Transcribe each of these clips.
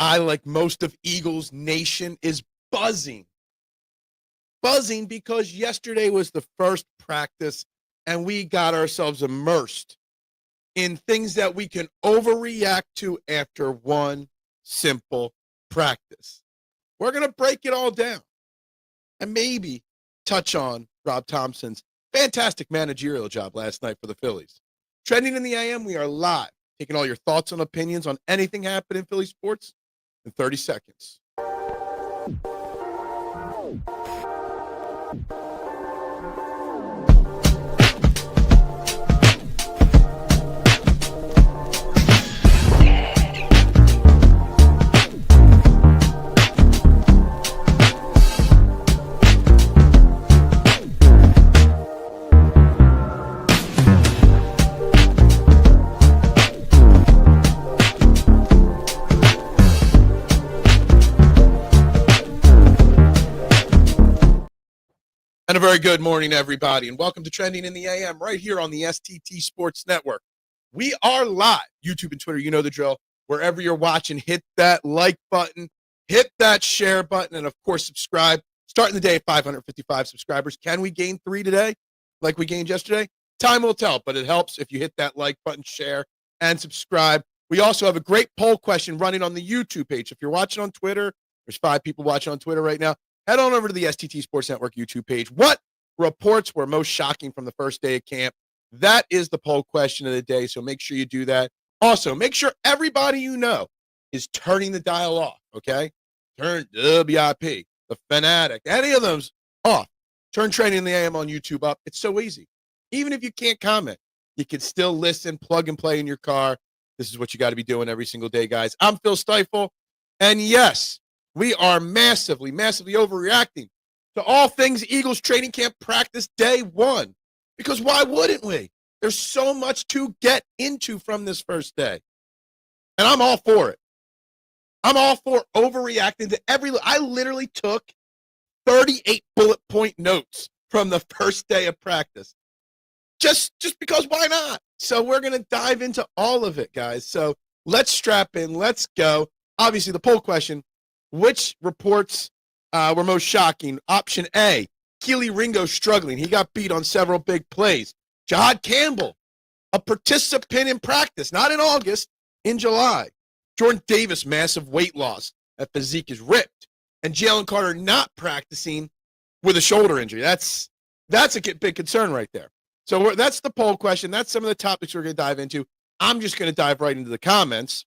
I, like most of Eagles Nation, is buzzing. Buzzing because yesterday was the first practice and we got ourselves immersed in things that we can overreact to after one simple practice. We're going to break it all down and maybe touch on Rob Thompson's fantastic managerial job last night for the Phillies. Trending in the AM, we are live, taking all your thoughts and opinions on anything happening in Philly sports in 30 seconds. And a very good morning, everybody, and welcome to Trending in the AM right here on the STT Sports Network. We are live, YouTube and Twitter, you know the drill. Wherever you're watching, hit that like button, hit that share button, and, of course, subscribe. Starting the day at 555 subscribers. Can we gain 3 today like we gained yesterday? Time will tell, but it helps if you hit that like button, share, and subscribe. We also have a great poll question running on the YouTube page. If you're watching on Twitter, there's 5 people watching on Twitter right now. Head on over to the STT Sports Network YouTube page. What reports were most shocking from the first day of camp? That is the poll question of the day, so make sure you do that. Also, make sure everybody you know is turning the dial off, okay? Turn WIP, the Fanatic, any of those off. Turn Trending in the AM on YouTube up. It's so easy. Even if you can't comment, you can still listen, plug and play in your car. This is what you got to be doing every single day, guys. I'm Phil Stiefel, and yes, we are massively, massively overreacting to all things Eagles training camp practice day one. Because why wouldn't we? There's so much to get into from this first day. And I'm all for it. I'm all for overreacting to I literally took 38 bullet point notes from the first day of practice. Just because why not? So we're going to dive into all of it, guys. So let's strap in. Let's go. Obviously, the poll question. Which reports were most shocking? Option A, Keely Ringo struggling. He got beat on several big plays. Jihaad Campbell, a participant in practice, not in August, in July. Jordan Davis, massive weight loss. That physique is ripped. And Jalen Carter not practicing with a shoulder injury. That's a big concern right there. So that's the poll question. That's some of the topics we're going to dive into. I'm just going to dive right into the comments.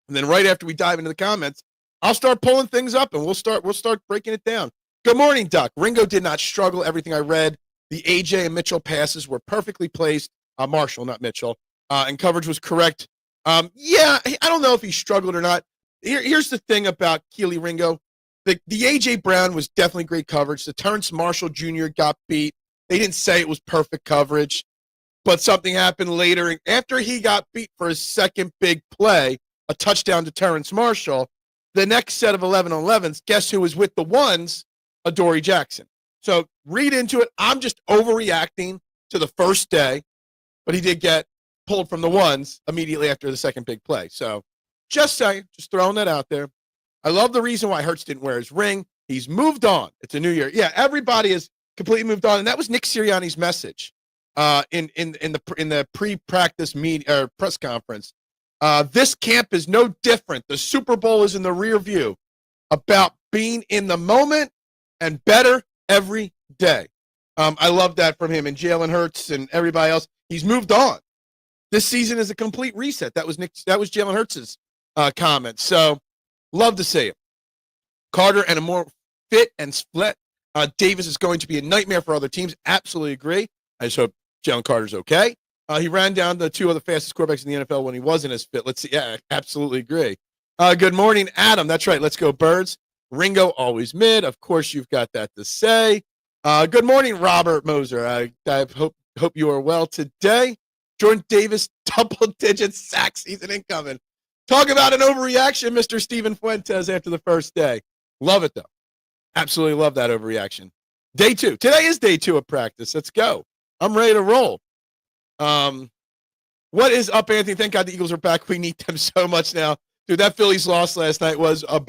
And then right after we dive into the comments, I'll start pulling things up, and we'll start breaking it down. Good morning, Duck. Ringo did not struggle. Everything I read, the AJ and Mitchell passes were perfectly placed. Marshall, not Mitchell, and coverage was correct. Yeah, I don't know if he struggled or not. Here's the thing about Keely Ringo. The AJ Brown was definitely great coverage. The Terrence Marshall Jr. got beat. They didn't say it was perfect coverage, but something happened later. After he got beat for his second big play, a touchdown to Terrence Marshall, the next set of 11-on-11s, guess who was with the ones? Adoree Jackson. So read into it. I'm just overreacting to the first day, but he did get pulled from the ones immediately after the second big play. So just saying, just throwing that out there. I love the reason why Hurts didn't wear his ring. He's moved on. It's a new year. Yeah, everybody has completely moved on, and that was Nick Sirianni's message in the pre-practice press conference. This camp is no different. The Super Bowl is in the rear view. About being in the moment and better every day. I love that from him and Jalen Hurts and everybody else. He's moved on. This season is a complete reset. That was Jalen Hurts' comment. So love to see it. Carter and a more fit and split. Davis is going to be a nightmare for other teams. Absolutely agree. I just hope Jalen Carter's okay. He ran down the 2 of the fastest quarterbacks in the NFL when he wasn't as fit. Let's see. Yeah, absolutely agree. Good morning, Adam. That's right. Let's go, Birds. Ringo, always mid. Of course, you've got that to say. Good morning, Robert Moser. I hope you are well today. Jordan Davis, double-digit sack season incoming. Talk about an overreaction, Mr. Steven Fuentes, after the first day. Love it, though. Absolutely love that overreaction. Day 2. Today is day 2 of practice. Let's go. I'm ready to roll. What is up, Anthony? Thank God the Eagles are back. We need them so much now. Dude, that Phillies loss last night was a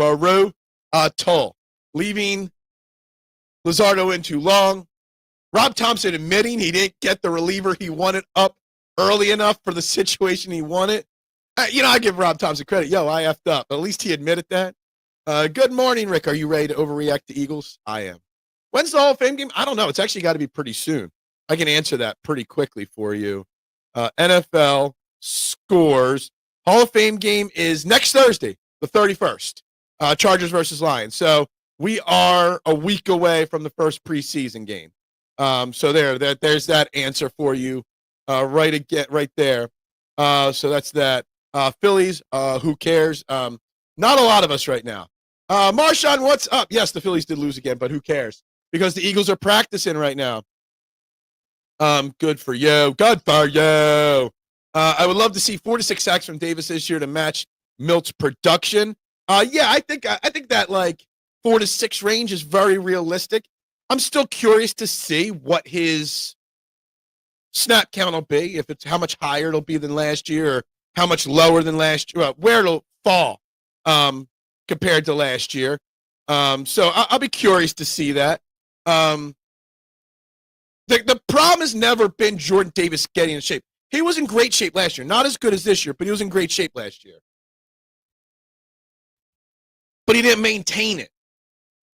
toll. Leaving Luzardo in too long. Rob Thompson admitting he didn't get the reliever he wanted up early enough for the situation he wanted. I give Rob Thompson credit. I effed up. At least he admitted that. Good morning, Rick. Are you ready to overreact to Eagles? I am. When's the Hall of Fame game? I don't know. It's actually got to be pretty soon. I can answer that pretty quickly for you. NFL scores. Hall of Fame game is next Thursday, the 31st. Chargers versus Lions. So we are a week away from the first preseason game. So there's that answer for you right there. So that's that. Phillies, who cares? Not a lot of us right now. Marshawn, what's up? Yes, the Phillies did lose again, but who cares? Because the Eagles are practicing right now. Good for you. Good for you. I would love to see 4 to 6 sacks from Davis this year to match Milt's production. I think that like 4 to 6 range is very realistic. I'm still curious to see what his snap count will be, if it's how much higher it'll be than last year or how much lower than last year, where it'll fall compared to last year. So I'll be curious to see that. The problem has never been Jordan Davis getting in shape. He was in great shape last year. Not as good as this year, but he was in great shape last year. But he didn't maintain it.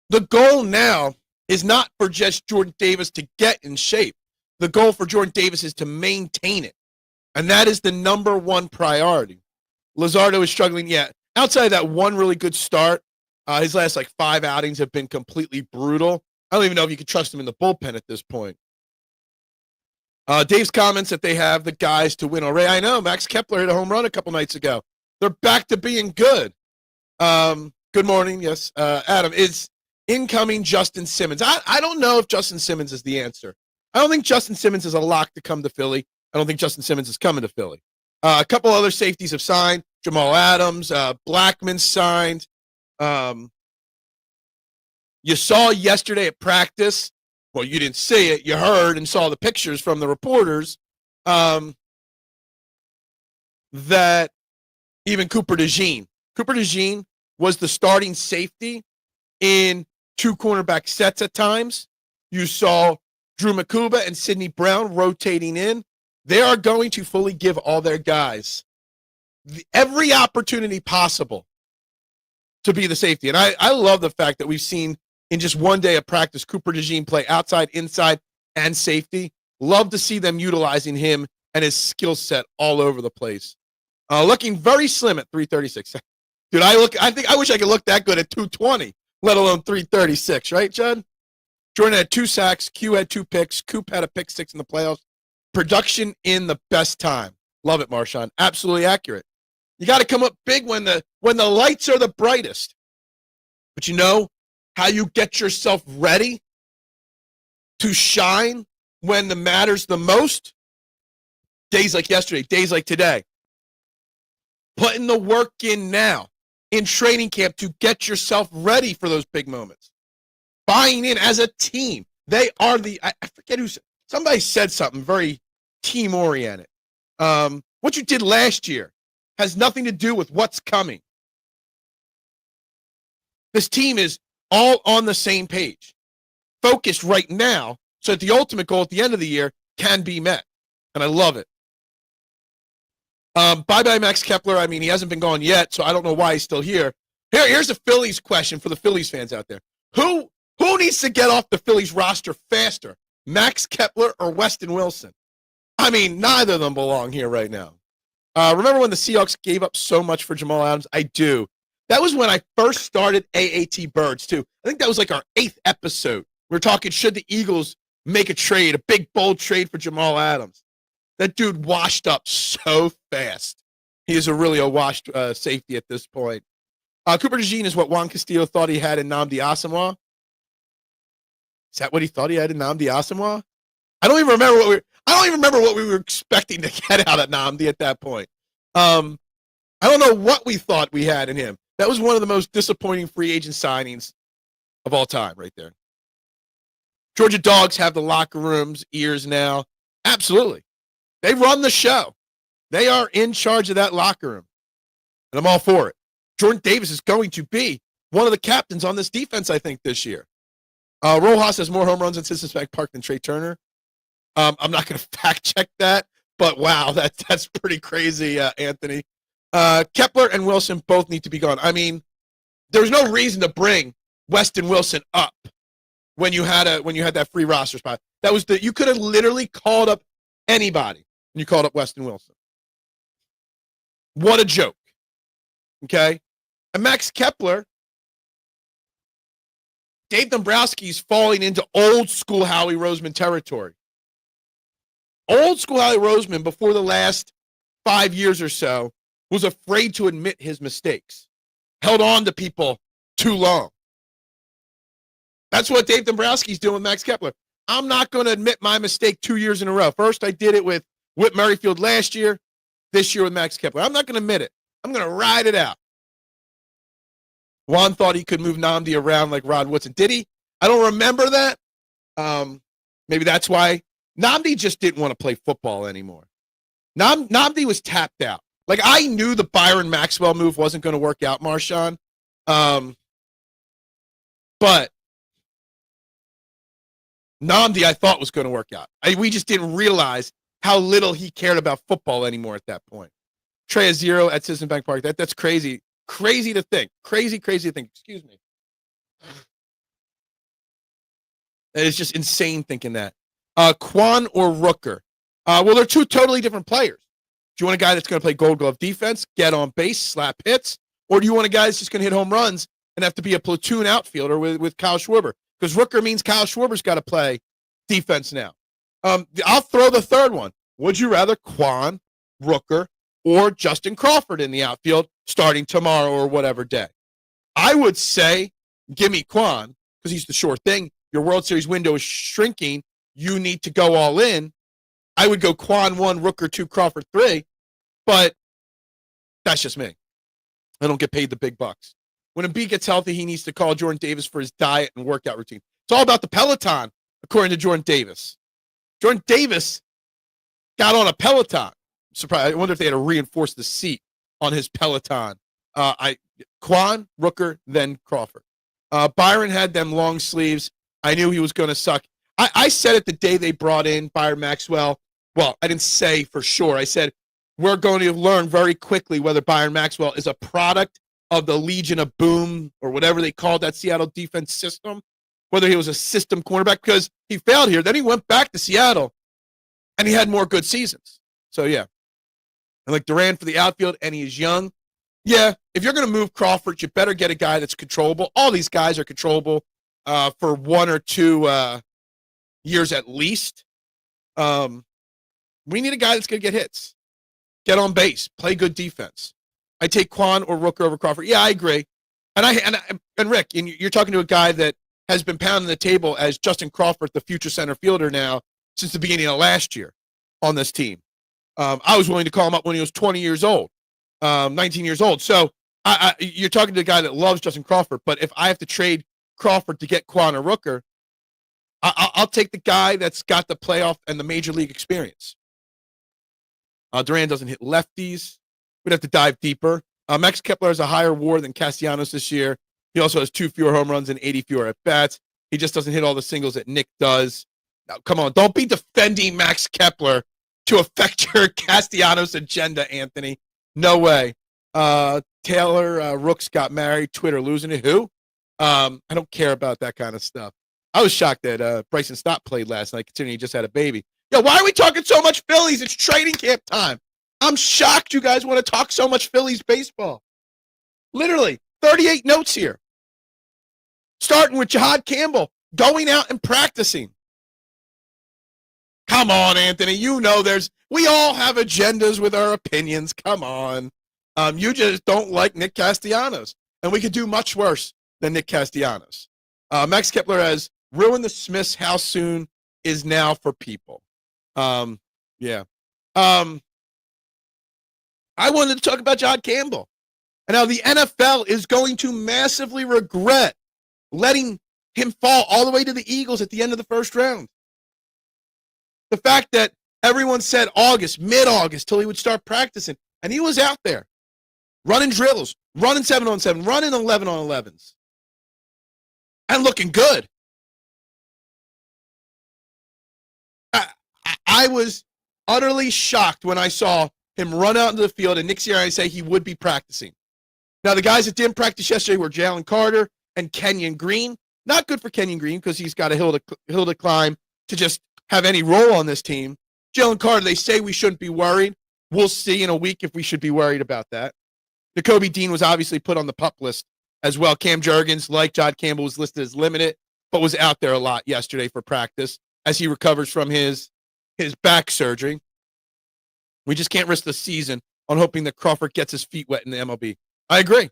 The goal now is not for just Jordan Davis to get in shape. The goal for Jordan Davis is to maintain it. And that is the number one priority. Luzardo is struggling yet. Outside of that one really good start, his last 5 outings have been completely brutal. I don't even know if you can trust him in the bullpen at this point. Dave's comments that they have the guys to win already. I know, Max Kepler hit a home run a couple nights ago. They're back to being good. Good morning, yes. Adam, is incoming Justin Simmons. I don't know if Justin Simmons is the answer. I don't think Justin Simmons is a lock to come to Philly. I don't think Justin Simmons is coming to Philly. A couple other safeties have signed. Jamal Adams, Blackman signed. You saw yesterday at practice, well, you didn't see it, you heard and saw the pictures from the reporters, that even Cooper DeJean was the starting safety in 2 cornerback sets at times. You saw Drew Makuba and Sidney Brown rotating in. They are going to fully give all their guys every opportunity possible to be the safety. And I love the fact that we've seen in just one day of practice, Cooper DeJean play outside, inside, and safety. Love to see them utilizing him and his skill set all over the place. Looking very slim at 336. Dude, I wish I could look that good at 220, let alone 336, right, Judd? Jordan had 2 sacks. Q had 2 picks. Coop had a pick 6 in the playoffs. Production in the best time. Love it, Marshawn. Absolutely accurate. You got to come up big when the lights are the brightest. But you know how you get yourself ready to shine when the matters the most? Days like yesterday, days like today. Putting the work in now in training camp to get yourself ready for those big moments. Buying in as a team. They are I forget somebody said something very team-oriented. What you did last year has nothing to do with what's coming. This team is all on the same page, focused right now, so that the ultimate goal at the end of the year can be met. And I love it. Bye-bye, Max Kepler. I mean, he hasn't been gone yet, so I don't know why he's still here. Here's a Phillies question for the Phillies fans out there. Who needs to get off the Phillies roster faster, Max Kepler or Weston Wilson? I mean, neither of them belong here right now. Remember when the Seahawks gave up so much for Jamal Adams? I do. That was when I first started AAT Birds, too. I think that was like our 8th episode. We were talking, should the Eagles make a trade, a big, bold trade for Jamal Adams? That dude washed up so fast. He is really a washed safety at this point. Cooper DeJean is what Juan Castillo thought he had in Nnamdi Asomugha. Is that what he thought he had in Nnamdi Asomugha? I don't even remember what we were expecting to get out of Nnamdi at that point. I don't know what we thought we had in him. That was one of the most disappointing free agent signings of all time right there. Georgia Dogs have the locker room's ears now. Absolutely. They run the show. They are in charge of that locker room. And I'm all for it. Jordan Davis is going to be one of the captains on this defense, I think, this year. Rojas has more home runs at Citizens Bank Park than Trea Turner. I'm not going to fact check that, but wow, that's pretty crazy, Anthony. Kepler and Wilson both need to be gone. I mean, there's no reason to bring Weston Wilson up when you had that free roster spot. That was you could have literally called up anybody and you called up Weston Wilson. What a joke. Okay? And Max Kepler, Dave Dombrowski's falling into old school Howie Roseman territory. Old school Howie Roseman, before the last 5 years or so, was afraid to admit his mistakes. Held on to people too long. That's what Dave Dombrowski's doing with Max Kepler. I'm not going to admit my mistake 2 years in a row. First, I did it with Whit Merrifield last year. This year with Max Kepler. I'm not going to admit it. I'm going to ride it out. Juan thought he could move Nnamdi around like Rod Woodson. Did he? I don't remember that. Maybe that's why. Nnamdi just didn't want to play football anymore. Nnamdi was tapped out. Like, I knew the Byron Maxwell move wasn't going to work out, Marshawn. But Nnamdi, I thought, was going to work out. We just didn't realize how little he cared about football anymore at that point. Trea 0 at Citizen Bank Park. That's crazy. Crazy to think. Crazy to think. Excuse me. It's just insane thinking that. Quan or Rooker? Well, they're two totally different players. Do you want a guy that's going to play Gold Glove defense, get on base, slap hits? Or do you want a guy that's just going to hit home runs and have to be a platoon outfielder with Kyle Schwarber? Because Rooker means Kyle Schwarber's got to play defense now. I'll throw the third one. Would you rather Quan, Rooker, or Justin Crawford in the outfield starting tomorrow or whatever day? I would say give me Quan because he's the sure thing. Your World Series window is shrinking. You need to go all in. I would go Quan 1, Rooker 2, Crawford 3, but that's just me. I don't get paid the big bucks. When Embiid gets healthy, he needs to call Jordan Davis for his diet and workout routine. It's all about the Peloton, according to Jordan Davis. Jordan Davis got on a Peloton. Surprised. I wonder if they had to reinforce the seat on his Peloton. Quan, Rooker, then Crawford. Byron had them long sleeves. I knew he was going to suck. I said it the day they brought in Byron Maxwell. Well, I didn't say for sure. I said we're going to learn very quickly whether Byron Maxwell is a product of the Legion of Boom or whatever they called that Seattle defense system, whether he was a system cornerback because he failed here. Then he went back to Seattle, and he had more good seasons. So, yeah. And like Durant for the outfield, and he is young. Yeah, if you're going to move Crawford, you better get a guy that's controllable. All these guys are controllable for 1 or 2 years at least. We need a guy that's going to get hits, get on base, play good defense. I take Quan or Rooker over Crawford. Yeah, I agree. And Rick, you're talking to a guy that has been pounding the table as Justin Crawford, the future center fielder now since the beginning of last year on this team. I was willing to call him up when he was 20 years old, 19 years old. So you're talking to a guy that loves Justin Crawford. But if I have to trade Crawford to get Quan or Rooker, I'll take the guy that's got the playoff and the major league experience. Duran doesn't hit lefties. We'd have to dive deeper. Max Kepler has a higher WAR than Castellanos this year. He also has 2 fewer home runs and 80 fewer at-bats. He just doesn't hit all the singles that Nick does. Now, come on, don't be defending Max Kepler to affect your Castellanos agenda, Anthony. No way. Taylor Rooks got married. Twitter losing it. Who? I don't care about that kind of stuff. I was shocked that Bryson Stott played last night, considering he just had a baby. Yo, why are we talking so much Phillies? It's training camp time. I'm shocked you guys want to talk so much Phillies baseball. Literally, 38 notes here. Starting with Jihaad Campbell, going out and practicing. Come on, Anthony. You know we all have agendas with our opinions. Come on. You just don't like Nick Castellanos. And we could do much worse than Nick Castellanos. Max Kepler has ruined the Smiths. How soon is now for people? Yeah. I wanted to talk about Jihaad Campbell and how the NFL is going to massively regret letting him fall all the way to the Eagles at the end of the first round. The fact that everyone said August, mid-August, till he would start practicing, and he was out there running drills, running 7-on-7, running 11-on-11s, and looking good. I was utterly shocked when I saw him run out into the field and Nick Sirianni say he would be practicing. Now, the guys that didn't practice yesterday were Jalen Carter and Kenyon Green. Not good for Kenyon Green because he's got a hill to climb to just have any role on this team. Jalen Carter, they say we shouldn't be worried. We'll see in a week if we should be worried about that. N'Kobe Dean was obviously put on the PUP list as well. Cam Jurgens, like Jihaad Campbell, was listed as limited, but was out there a lot yesterday for practice as he recovers from his back surgery. We just can't risk the season on hoping that Crawford gets his feet wet in the MLB. I agree.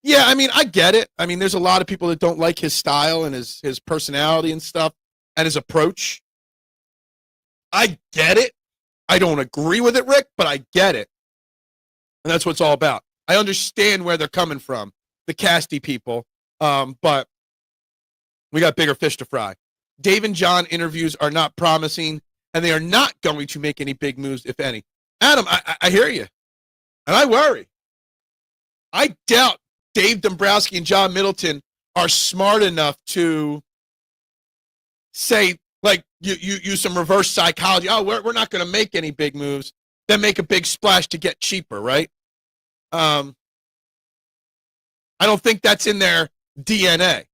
Yeah, I mean, I get it. I mean, there's a lot of people that don't like his style and his personality and stuff and his approach. I get it. I don't agree with it, Rick, but I get it. And that's what it's all about. I understand where they're coming from, the Casty people, but we got bigger fish to fry. Dave and John interviews are not promising, and they are not going to make any big moves, if any. Adam, I hear you, and I worry. I doubt Dave Dombrowski and John Middleton are smart enough to say, like, you use some reverse psychology. Oh, we're not going to make any big moves, then make a big splash to get cheaper, right? I don't think that's in their DNA.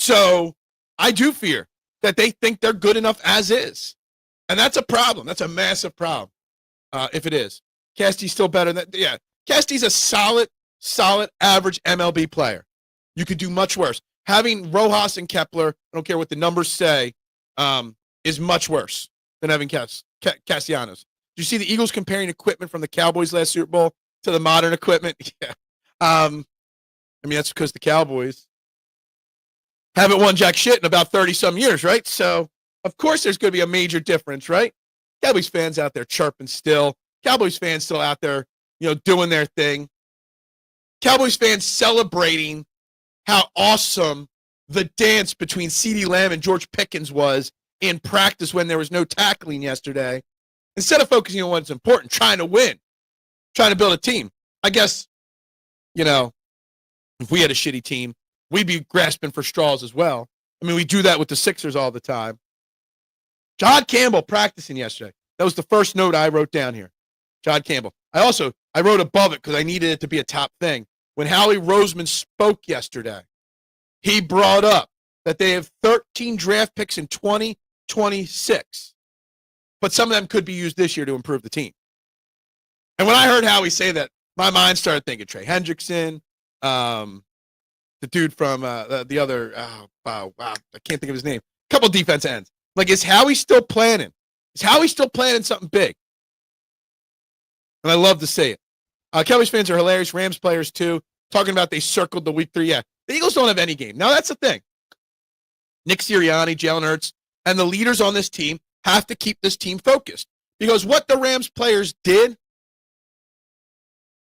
So I do fear that they think they're good enough as is. And that's a problem. That's a massive problem, if it is. Casty's still better than, yeah. Casty's a solid, average MLB player. You could do much worse. Having Rojas and Kepler, I don't care what the numbers say, is much worse than having Castellanos. Did you see the Eagles comparing equipment from the Cowboys last Super Bowl to the modern equipment? Yeah. I mean, that's because the Cowboys haven't won jack shit in about 30-some years, right? So, of course, there's going to be a major difference, right? Cowboys fans out there chirping still. Cowboys fans still out there, doing their thing. Cowboys fans celebrating how awesome the dance between CeeDee Lamb and George Pickens was in practice when there was no tackling yesterday. Instead of focusing on what's important, trying to win, trying to build a team. I guess, if we had a shitty team, we'd be grasping for straws as well. I mean, we do that with the Sixers all the time. Jihaad Campbell practicing yesterday. That was the first note I wrote down here. Jihaad Campbell. I wrote above it because I needed it to be a top thing. When Howie Roseman spoke yesterday, he brought up that they have 13 draft picks in 2026. But some of them could be used this year to improve the team. And when I heard Howie say that, my mind started thinking Trey Hendrickson, the dude from the other, I can't think of his name. A couple defense ends. Like, is Howie still planning? Is Howie still planning something big? And I love to say it. Cowboys fans are hilarious. Rams players, too. Talking about they circled the week 3. Yeah, the Eagles don't have any game. Now, that's the thing. Nick Sirianni, Jalen Hurts, and the leaders on this team have to keep this team focused. Because what the Rams players did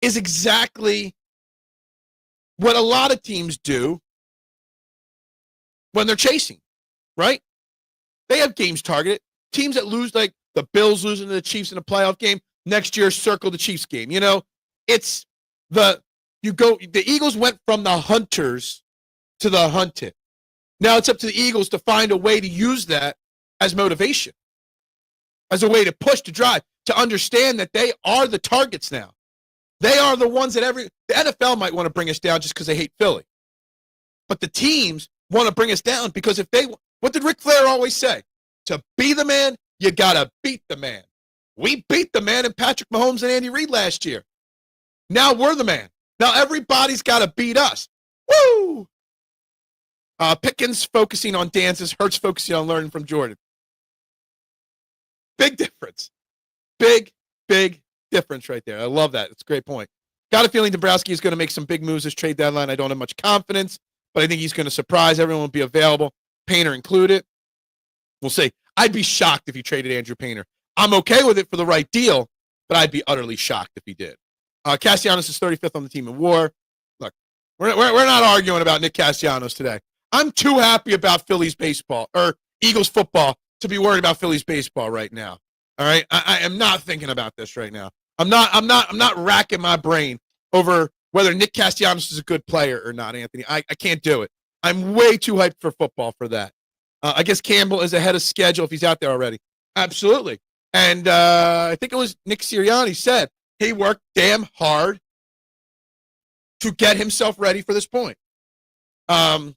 is exactly what a lot of teams do when they're chasing, right? They have games targeted. Teams that lose, like the Bills losing to the Chiefs in a playoff game, next year circle the Chiefs game. It's the Eagles went from the hunters to the hunted. Now it's up to the Eagles to find a way to use that as motivation, as a way to push, to drive, to understand that they are the targets now. They are the ones that the NFL might want to bring us down just because they hate Philly. But the teams want to bring us down because what did Ric Flair always say? To be the man, you got to beat the man. We beat the man in Patrick Mahomes and Andy Reid last year. Now we're the man. Now everybody's got to beat us. Woo! Pickens focusing on dances, Hurts focusing on learning from Jordan. Big difference. Big difference right there. I love that. It's a great point. Got a feeling Dombrowski is going to make some big moves this trade deadline. I don't have much confidence, but I think he's going to surprise. Everyone will be available, Painter included. We'll see. I'd be shocked if he traded Andrew Painter. I'm okay with it for the right deal, but I'd be utterly shocked if he did. Castellanos is 35th on the team in WAR. Look, we're not arguing about Nick Castellanos today. I'm too happy about Phillies baseball or Eagles football to be worried about Phillies baseball right now. All right? I am not thinking about this right now. I'm not racking my brain over whether Nick Castellanos is a good player or not, Anthony. I can't do it. I'm way too hyped for football for that. I guess Campbell is ahead of schedule if he's out there already. Absolutely. And I think it was Nick Sirianni said he worked damn hard to get himself ready for this point. It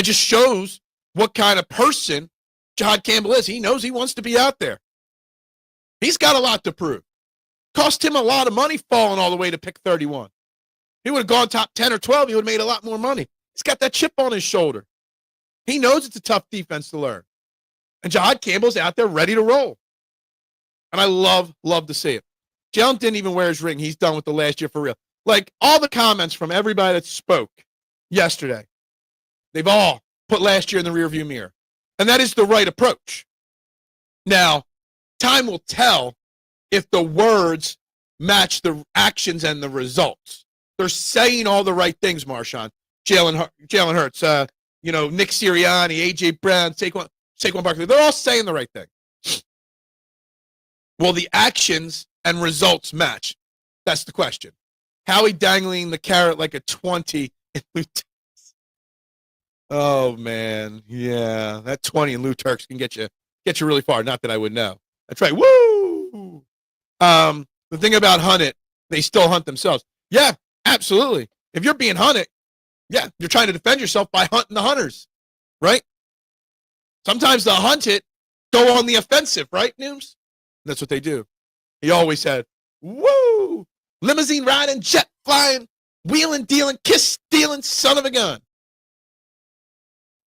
just shows what kind of person Jihaad Campbell is. He knows he wants to be out there. He's got a lot to prove. Cost him a lot of money falling all the way to pick 31. He would have gone top 10 or 12. He would have made a lot more money. He's got that chip on his shoulder. He knows it's a tough defense to learn. And Jihaad Campbell's out there ready to roll. And I love to see it. Jalen didn't even wear his ring. He's done with the last year for real. Like, all the comments from everybody that spoke yesterday, they've all put last year in the rearview mirror. And that is the right approach. Now, time will tell if the words match the actions and the results. They're saying all the right things, Marshawn. Jalen Hurts, Nick Sirianni, A.J. Brown, Saquon Barkley. They're all saying the right thing. Will the actions and results match? That's the question. Howie dangling the carrot like a 20 in Lou Turks. Oh, man. Yeah, that 20 in Lou Turks can get you really far. Not that I would know. That's right. Woo! The thing about hunt it, they still hunt themselves. Yeah, absolutely. If you're being hunted, yeah, you're trying to defend yourself by hunting the hunters, right? Sometimes the hunted go on the offensive, right, Nooms? That's what they do. He always said, woo! Limousine riding, jet flying, wheeling, dealing, kiss stealing, son of a gun.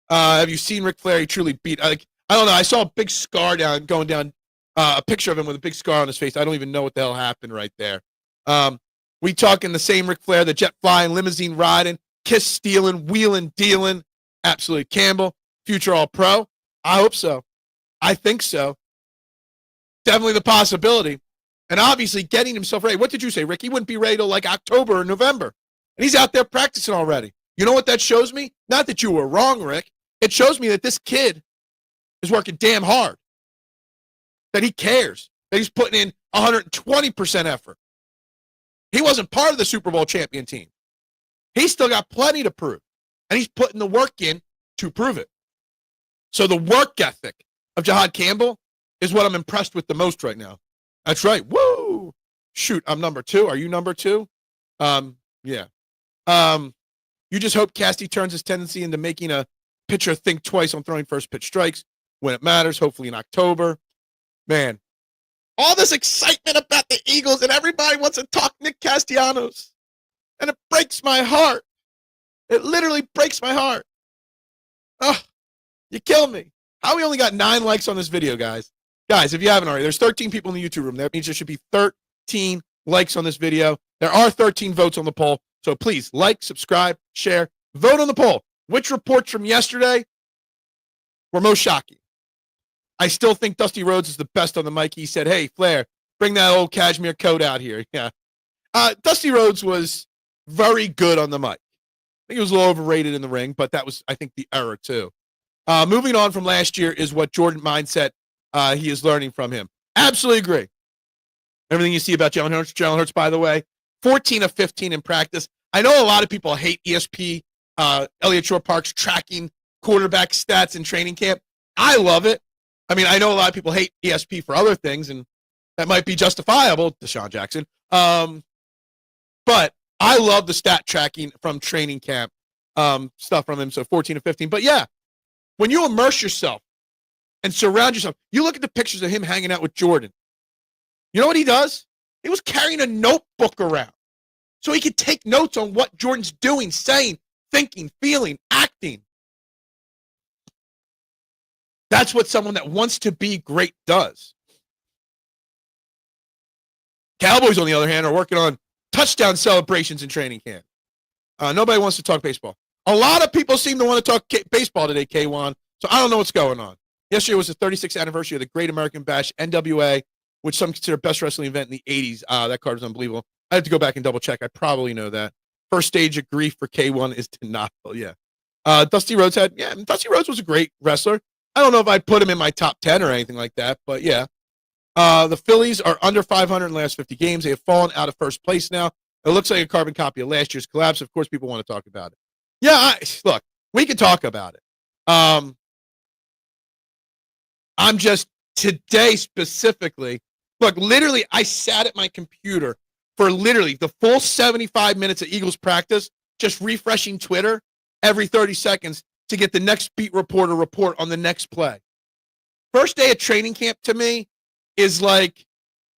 Have you seen Ric Flair? He truly beat. I don't know. I saw a big scar going down. A picture of him with a big scar on his face. I don't even know what the hell happened right there. We talking the same Ric Flair, the jet flying, limousine riding, kiss stealing, wheeling, dealing. Absolutely. Campbell, future All-Pro. I hope so. I think so. Definitely the possibility. And obviously getting himself ready. What did you say, Rick? He wouldn't be ready till like October or November. And he's out there practicing already. You know what that shows me? Not that you were wrong, Rick. It shows me that this kid is working damn hard. That he cares. That he's putting in 120% effort. He wasn't part of the Super Bowl champion team. He's still got plenty to prove. And he's putting the work in to prove it. So the work ethic of Jihaad Campbell is what I'm impressed with the most right now. That's right. Woo! Shoot, I'm number 2. Are you number 2? Yeah. You just hope Casty turns his tendency into making a pitcher think twice on throwing first pitch strikes when it matters, hopefully in October. Man, all this excitement about the Eagles and everybody wants to talk Nick Castellanos. And it breaks my heart. It literally breaks my heart. Oh, you kill me. How we only got 9 likes on this video, guys? Guys, if you haven't already, there's 13 people in the YouTube room. That means there should be 13 likes on this video. There are 13 votes on the poll. So please like, subscribe, share, vote on the poll. Which reports from yesterday were most shocking? I still think Dusty Rhodes is the best on the mic. He said, hey, Flair, bring that old cashmere coat out here. Yeah. Dusty Rhodes was very good on the mic. I think he was a little overrated in the ring, but that was, I think, the error too. Moving on from last year is what Jordan mindset he is learning from him. Absolutely agree. Everything you see about Jalen Hurts, by the way, 14 of 15 in practice. I know a lot of people hate ESP, Elliott Shore Park's tracking quarterback stats in training camp. I love it. I mean, I know a lot of people hate ESP for other things, and that might be justifiable, Deshaun Jackson. But I love the stat tracking from training camp stuff from him, so 14 to 15. But, yeah, when you immerse yourself and surround yourself, you look at the pictures of him hanging out with Jordan. You know what he does? He was carrying a notebook around so he could take notes on what Jordan's doing, saying, thinking, feeling, acting. That's what someone that wants to be great does. Cowboys, on the other hand, are working on touchdown celebrations in training camp. Nobody wants to talk baseball. A lot of people seem to want to talk baseball today, K1, so I don't know what's going on. Yesterday was the 36th anniversary of the Great American Bash, NWA, which some consider best wrestling event in the 80s. That card is unbelievable. I have to go back and double check. I probably know that. First stage of grief for K1 is denial. Yeah. Dusty Rhodes was a great wrestler. I don't know if I'd put him in my top 10 or anything like that, but yeah. The Phillies are under 500 in the last 50 games. They have fallen out of first place now. It looks like a carbon copy of last year's collapse. Of course, people want to talk about it. Yeah, look, we can talk about it. I'm just, today specifically, look, literally, I sat at my computer for literally the full 75 minutes of Eagles practice, just refreshing Twitter every 30 seconds to get the next beat reporter report on the next play. First day of training camp to me is like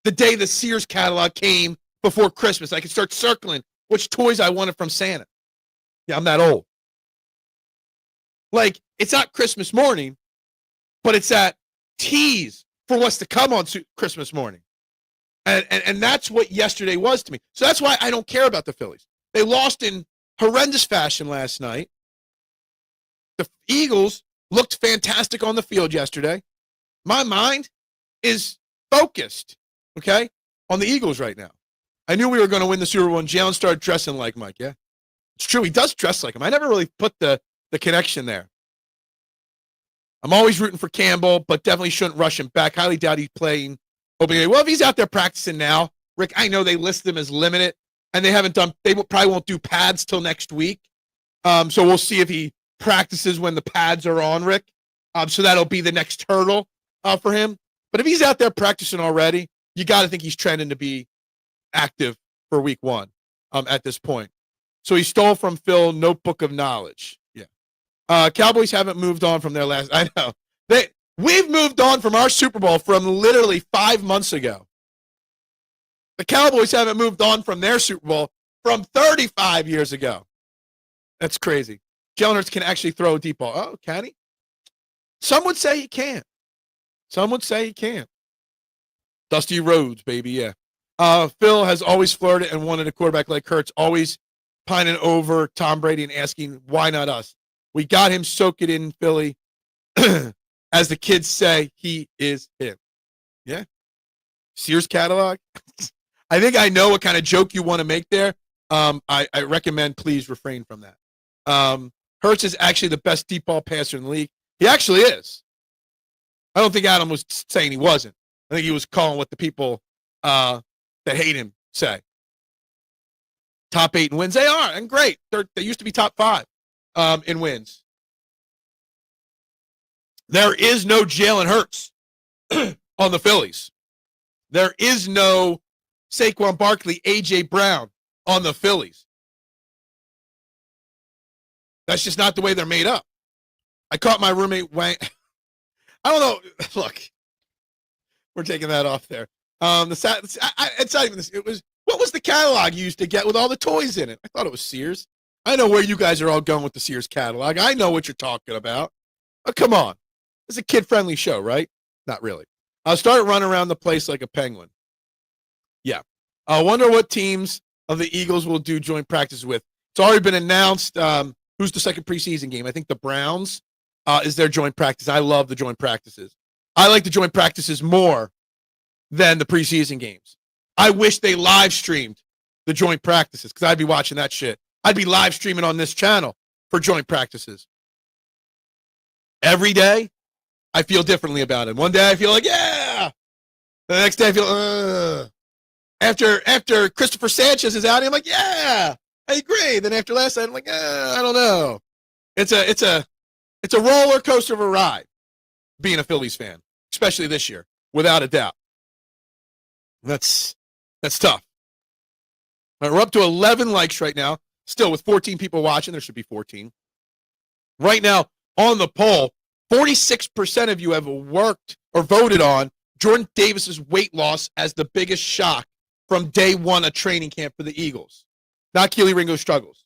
the day the Sears catalog came before Christmas. I could start circling which toys I wanted from Santa. Yeah, I'm that old. Like, it's not Christmas morning, but it's that tease for what's to come on Christmas morning. And that's what yesterday was to me. So that's why I don't care about the Phillies. They lost in horrendous fashion last night. The Eagles looked fantastic on the field yesterday. My mind is focused, okay, on the Eagles right now. I knew we were going to win the Super Bowl, and Jalen started dressing like Mike, yeah. It's true, he does dress like him. I never really put the connection there. I'm always rooting for Campbell, but definitely shouldn't rush him back. Highly doubt he's playing opening day. Well, if he's out there practicing now, Rick, I know they list him as limited, and they probably won't do pads till next week. So we'll see if he practices when the pads are on, Rick. So that'll be the next hurdle for him. But if he's out there practicing already, you got to think he's trending to be active for week one at this point. So he stole from Phil Notebook of Knowledge. Yeah. Cowboys haven't moved on from their last. I know. We've moved on from our Super Bowl from literally 5 months ago. The Cowboys haven't moved on from their Super Bowl from 35 years ago. That's crazy. Jalen Hurts can actually throw a deep ball. Oh, can he? Some would say he can't. Some would say he can't. Dusty Rhodes, baby, yeah. Phil has always flirted and wanted a quarterback like Hurts, always pining over Tom Brady and asking, why not us? We got him, soak it in, Philly. As the kids say, he is him. Yeah. Sears catalog. I think I know what kind of joke you want to make there. I recommend please refrain from that. Hurts is actually the best deep ball passer in the league. He actually is. I don't think Adam was saying he wasn't. I think he was calling what the people that hate him say. Top 8 in wins. They are, and great. They used to be top 5 in wins. There is no Jalen Hurts on the Phillies. There is no Saquon Barkley, A.J. Brown on the Phillies. That's just not the way they're made up. I caught my roommate Wang. I don't know. Look, we're taking that off there. It's not even this. It was, what was the catalog you used to get with all the toys in it? I thought it was Sears. I know where you guys are all going with the Sears catalog. I know what you're talking about. Oh, come on. It's a kid-friendly show, right? Not really. I'll start running around the place like a penguin. Yeah. I wonder what teams of the Eagles will do joint practice with. It's already been announced. Who's the second preseason game? I think the Browns is their joint practice. I love the joint practices. I like the joint practices more than the preseason games. I wish they live streamed the joint practices because I'd be watching that shit. I'd be live streaming on this channel for joint practices. Every day, I feel differently about it. One day I feel like, yeah. The next day I feel, After Christopher Sanchez is out, I'm like, yeah, I agree. Then after last night, I'm like, I don't know. It's a roller coaster of a ride being a Phillies fan, especially this year, without a doubt. That's tough. All right, we're up to 11 likes right now, still with 14 people watching. There should be 14. Right now, on the poll, 46% of you have worked or voted on Jordan Davis's weight loss as the biggest shock from day one of training camp for the Eagles. Not Keely Ringo's struggles.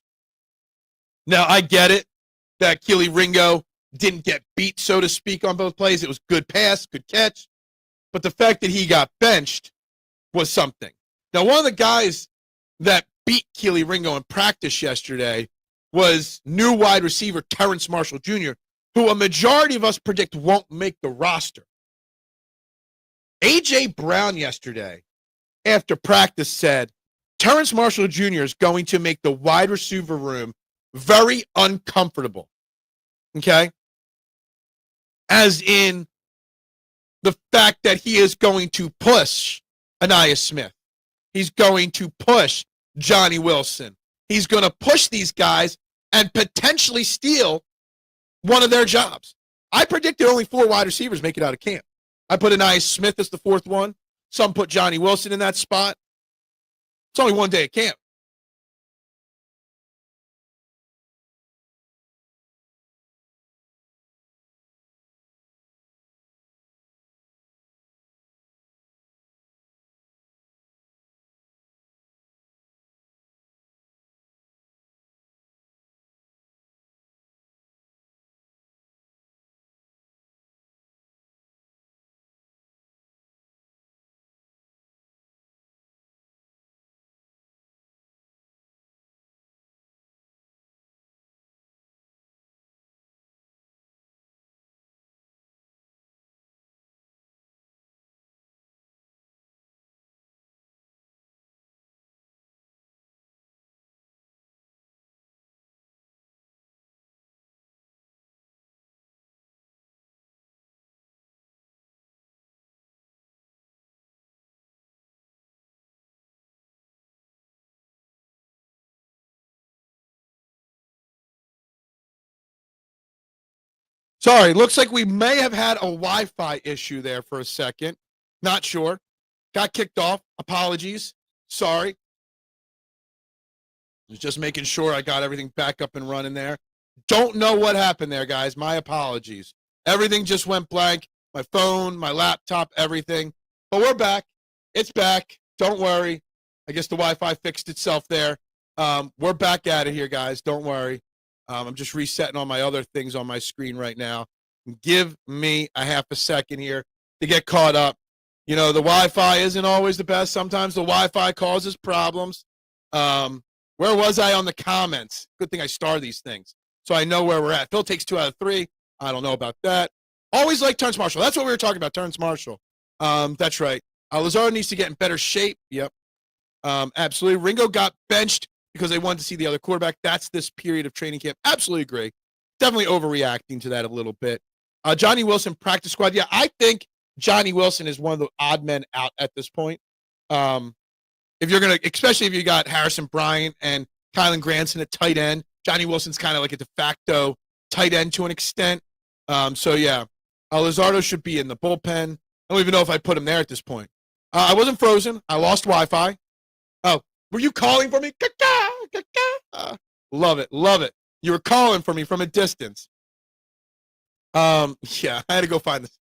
Now, I get it that Keely Ringo didn't get beat, so to speak, on both plays. It was good pass, good catch. But the fact that he got benched was something. Now, one of the guys that beat Keely Ringo in practice yesterday was new wide receiver Terrence Marshall Jr., who a majority of us predict won't make the roster. A.J. Brown yesterday, after practice, said Terrence Marshall Jr. is going to make the wide receiver room very uncomfortable. Okay? As in, the fact that he is going to push Anaya Smith. He's going to push Johnny Wilson. He's going to push these guys and potentially steal one of their jobs. I predicted only 4 wide receivers make it out of camp. I put Anaya Smith as the 4th one. Some put Johnny Wilson in that spot. It's only one day at camp. Sorry, looks like we may have had a Wi-Fi issue there for a second. Not sure. Got kicked off. Apologies. Sorry. Was just making sure I got everything back up and running there. Don't know what happened there, guys. My apologies. Everything just went blank. My phone, my laptop, everything. But we're back. It's back. Don't worry. I guess the Wi-Fi fixed itself there. We're back at it here, guys. Don't worry. I'm just resetting all my other things on my screen right now. Give me a half a second here to get caught up. You know, the Wi-Fi isn't always the best. Sometimes the Wi-Fi causes problems. Where was I on the comments? Good thing I star these things so I know where we're at. Phil takes 2 out of 3. I don't know about that. Always like Terrence Marshall. That's what we were talking about, Terrence Marshall. That's right. Lazaro needs to get in better shape. Yep. Absolutely. Ringo got benched because they wanted to see the other quarterback. That's this period of training camp. Absolutely agree. Definitely overreacting to that a little bit. Johnny Wilson, practice squad. Yeah, I think Johnny Wilson is one of the odd men out at this point. If you're going to, especially if you got Harrison Bryant and Kylan Granson at tight end, Johnny Wilson's kind of like a de facto tight end to an extent. So, yeah, Lazardo should be in the bullpen. I don't even know if I put him there at this point. I wasn't frozen. I lost Wi-Fi. Oh, were you calling for me? Love it. Love it. You were calling for me from a distance. Yeah, I had to go find this.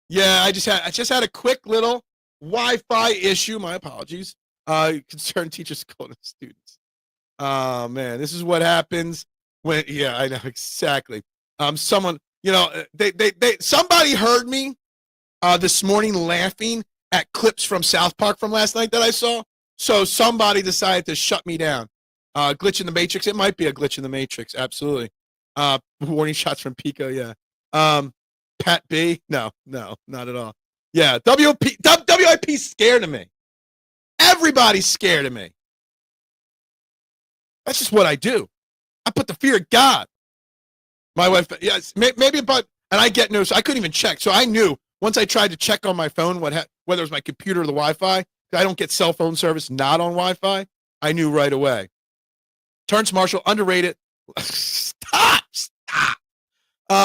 Yeah, I just had a quick little Wi-Fi issue. My apologies. Concerned teachers calling students. Oh man, this is what happens when. Yeah, I know exactly. Someone, you know, somebody heard me this morning laughing at clips from South Park from last night that I saw. So somebody decided to shut me down. Glitch in the Matrix. It might be a glitch in the Matrix. Absolutely. Warning shots from Pico. Yeah. Pat B. No, not at all. Yeah. WIP scared of me. Everybody's scared of me. That's just what I do. I put the fear of God. My wife, yes, maybe, but, and I get news. I couldn't even check. So I knew once I tried to check on my phone whether it was my computer or the Wi-Fi. I don't get cell phone service not on Wi-Fi. I knew right away. Terrence Marshall, underrated. Stop.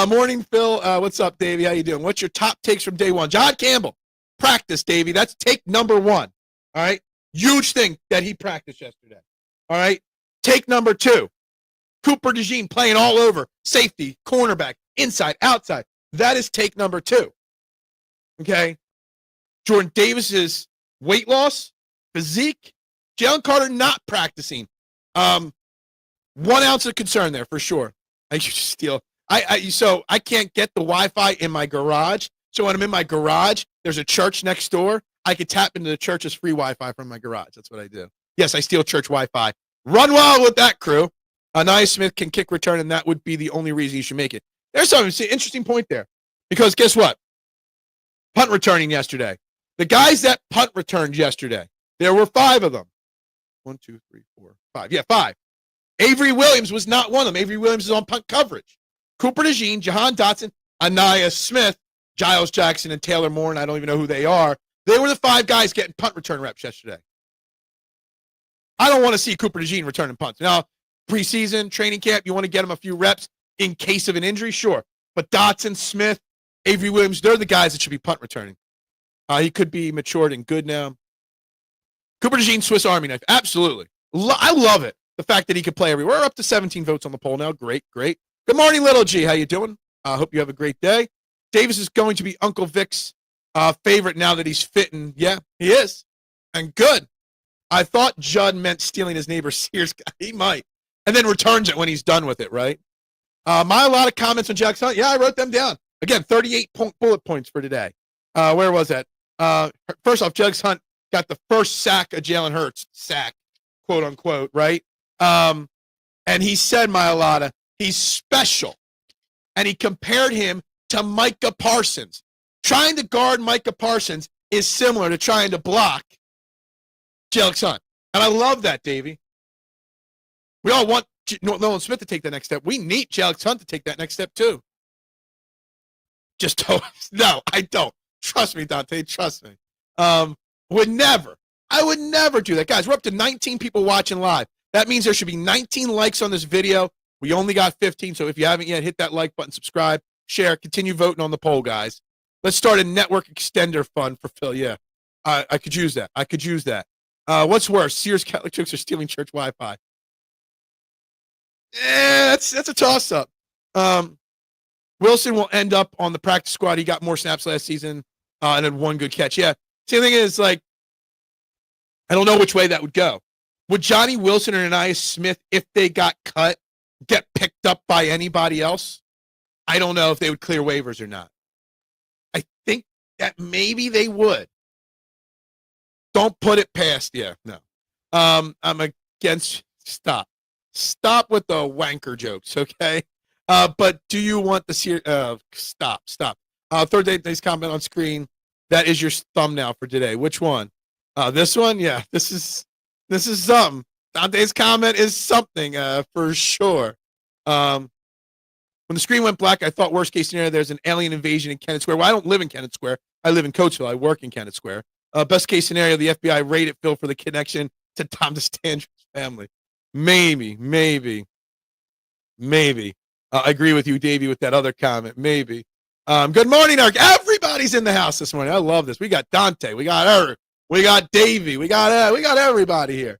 Morning, Phil. What's up, Davey? How you doing? What's your top takes from day one? Jihaad Campbell, practice, Davey. That's take number 1. All right? Huge thing that he practiced yesterday. All right? Take number 2. Cooper DeJean playing all over. Safety, cornerback, inside, outside. That is take number 2. Okay? Jordan Davis's weight loss, physique. Jalen Carter not practicing. 1 ounce of concern there for sure. I should steal. So I can't get the Wi-Fi in my garage. So when I'm in my garage, there's a church next door. I could tap into the church's free Wi-Fi from my garage. That's what I do. Yes, I steal church Wi-Fi. Run wild with that, crew. Nia Smith can kick return, and that would be the only reason you should make it. There's something, interesting point there. Because guess what? Punt returning yesterday. The guys that punt returned yesterday, there were 5 of them. 1, 2, 3, 4, 5. Yeah, 5. Avery Williams was not one of them. Avery Williams is on punt coverage. Cooper DeJean, Jahan Dotson, Anaya Smith, Giles Jackson and Taylor Moore, and I don't even know who they are. They were the 5 guys getting punt return reps yesterday. I don't want to see Cooper DeJean returning punts. Now, preseason, training camp, you want to get him a few reps in case of an injury? Sure. But Dotson, Smith, Avery Williams, they're the guys that should be punt returning. He could be matured and good now. Cooper DeJean, Swiss Army knife. Absolutely. I love it. The fact that he could play everywhere. We're up to 17 votes on the poll now. Great, great. Good morning, Little G. How you doing? I hope you have a great day. Davis is going to be Uncle Vic's favorite now that he's fitting. Yeah, he is. And good. I thought Judd meant stealing his neighbor's Sears. He might. And then returns it when he's done with it, right? A lot of comments on Jack's Hunt. Yeah, I wrote them down. Again, 38 bullet points for today. Where was that? First off, Jugs Hunt got the first sack of Jalen Hurts. Sack, quote unquote, right? And he said, Myalata, he's special. And he compared him to Micah Parsons. Trying to guard Micah Parsons is similar to trying to block Jalen Hunt. And I love that, Davey. We all want Nolan Smith to take the next step. We need Jalen Hunt to take that next step, too. Just don't. No, I don't. Trust me, Dante. Trust me. Would never. I would never do that. Guys, we're up to 19 people watching live. That means there should be 19 likes on this video. We only got 15, so if you haven't yet, hit that like button, subscribe, share, continue voting on the poll, guys. Let's start a network extender fund for Phil. Yeah, I could use that. I could use that. What's worse, Sears Catholic Chicks or stealing church Wi-Fi? That's a toss-up. Wilson will end up on the practice squad. He got more snaps last season and had one good catch. Yeah. See, the thing is, like, I don't know which way that would go. Would Johnny Wilson or Ananias Smith, if they got cut, get picked up by anybody else? I don't know if they would clear waivers or not. I think that maybe they would. Don't put it past, yeah, no. I'm against, stop with the wanker jokes, okay? But do you want the, stop. Third day's comment on screen. That is your thumbnail for today. Which one? This one? Yeah, this is something. Dante's comment is something, for sure. When the screen went black, I thought worst case scenario, there's an alien invasion in Kennett Square. Well, I don't live in Kennett Square. I live in Coatesville. I work in Kennett Square. Best case scenario, the FBI raided Phil for the connection to Tom DeStandro's family. Maybe. I agree with you, Davey, with that other comment. Maybe. Good morning, Eric. Everybody's in the house this morning. I love this. We got Dante. We got Eric. We got Davey. We got everybody here.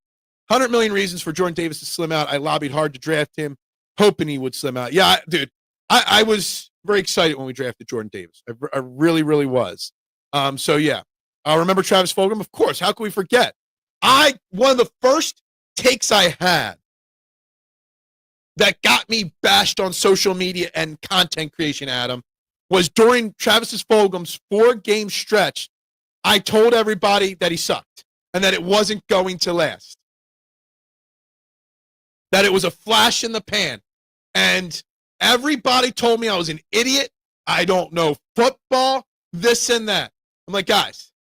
100 million reasons for Jordan Davis to slim out. I lobbied hard to draft him, hoping he would slim out. Yeah, dude, I was very excited when we drafted Jordan Davis. I really, really was. So, yeah. Remember Travis Fulgham? Of course. How can we forget? One of the first takes I had that got me bashed on social media and content creation, Adam, was during Travis Fulgham's 4-game stretch. I told everybody that he sucked and that it wasn't going to last. That it was a flash in the pan. And everybody told me I was an idiot. I don't know football, this and that. I'm like, guys,